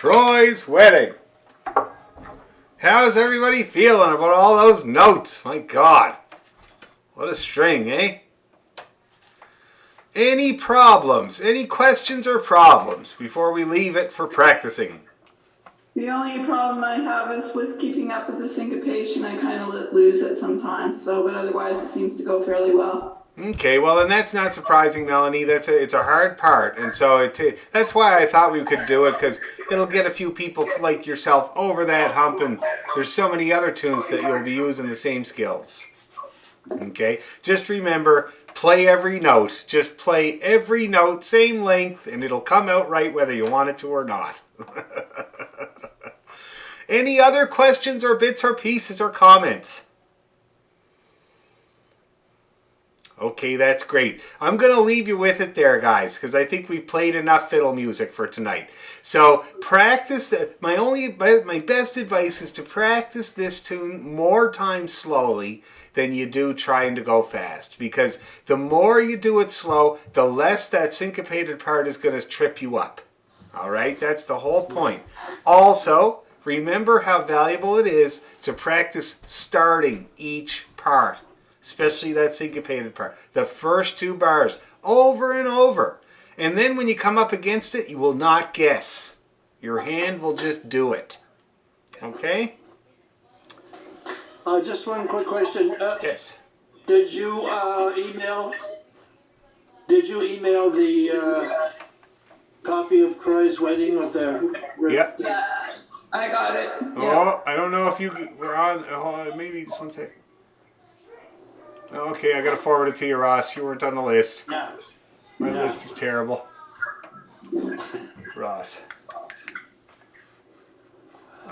Troy's wedding. How's everybody feeling about all those notes? My God. What a string, eh? Any problems? Any questions or problems before we leave it for practicing? The only problem I have is with keeping up with the syncopation. I kind of lose it sometimes. So, but otherwise, it seems to go fairly well. Okay, well, and that's not surprising, Melanie. It's a hard part, and so that's why I thought we could do it, because it'll get a few people like yourself over that hump, and there's so many other tunes that you'll be using the same skills. Okay, just remember, play every note. Just play every note, same length, and it'll come out right whether you want it to or not. Any other questions or bits or pieces or comments? Okay, that's great. I'm going to leave you with it there, guys, because I think we've played enough fiddle music for tonight. So practice. My best advice is to practice this tune more times slowly than you do trying to go fast, because the more you do it slow, the less that syncopated part is going to trip you up. All right, that's the whole point. Also, remember how valuable it is to practice starting each part. Especially that syncopated part. The first 2 bars, over and over. And then when you come up against it, you will not guess. Your hand will just do it. Okay? Just one quick question. Yes. Did you email the copy of Croy's wedding with the? Yep. Yeah, I got it. Yeah. Oh, I don't know if you were on. Oh, maybe just one second. Okay, I gotta forward it to you, Ross. You weren't on the list. Yeah. My list is terrible. Ross.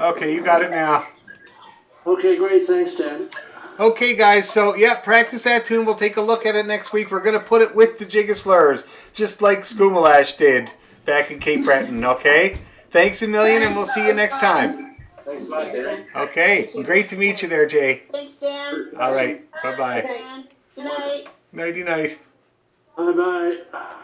Okay, you got it now. Okay, great. Thanks, Dan. Okay, guys, so yeah, practice that tune. We'll take a look at it next week. We're going to put it with the Jig of Slurs, just like Skoomalash did back in Cape Breton, okay? Thanks a million, and we'll see you next time. Thanks a lot, Dan. Okay, great to meet you there, Jay. Thanks, Dan. All right, bye-bye. Dan. Good night. Nighty-night. Bye-bye.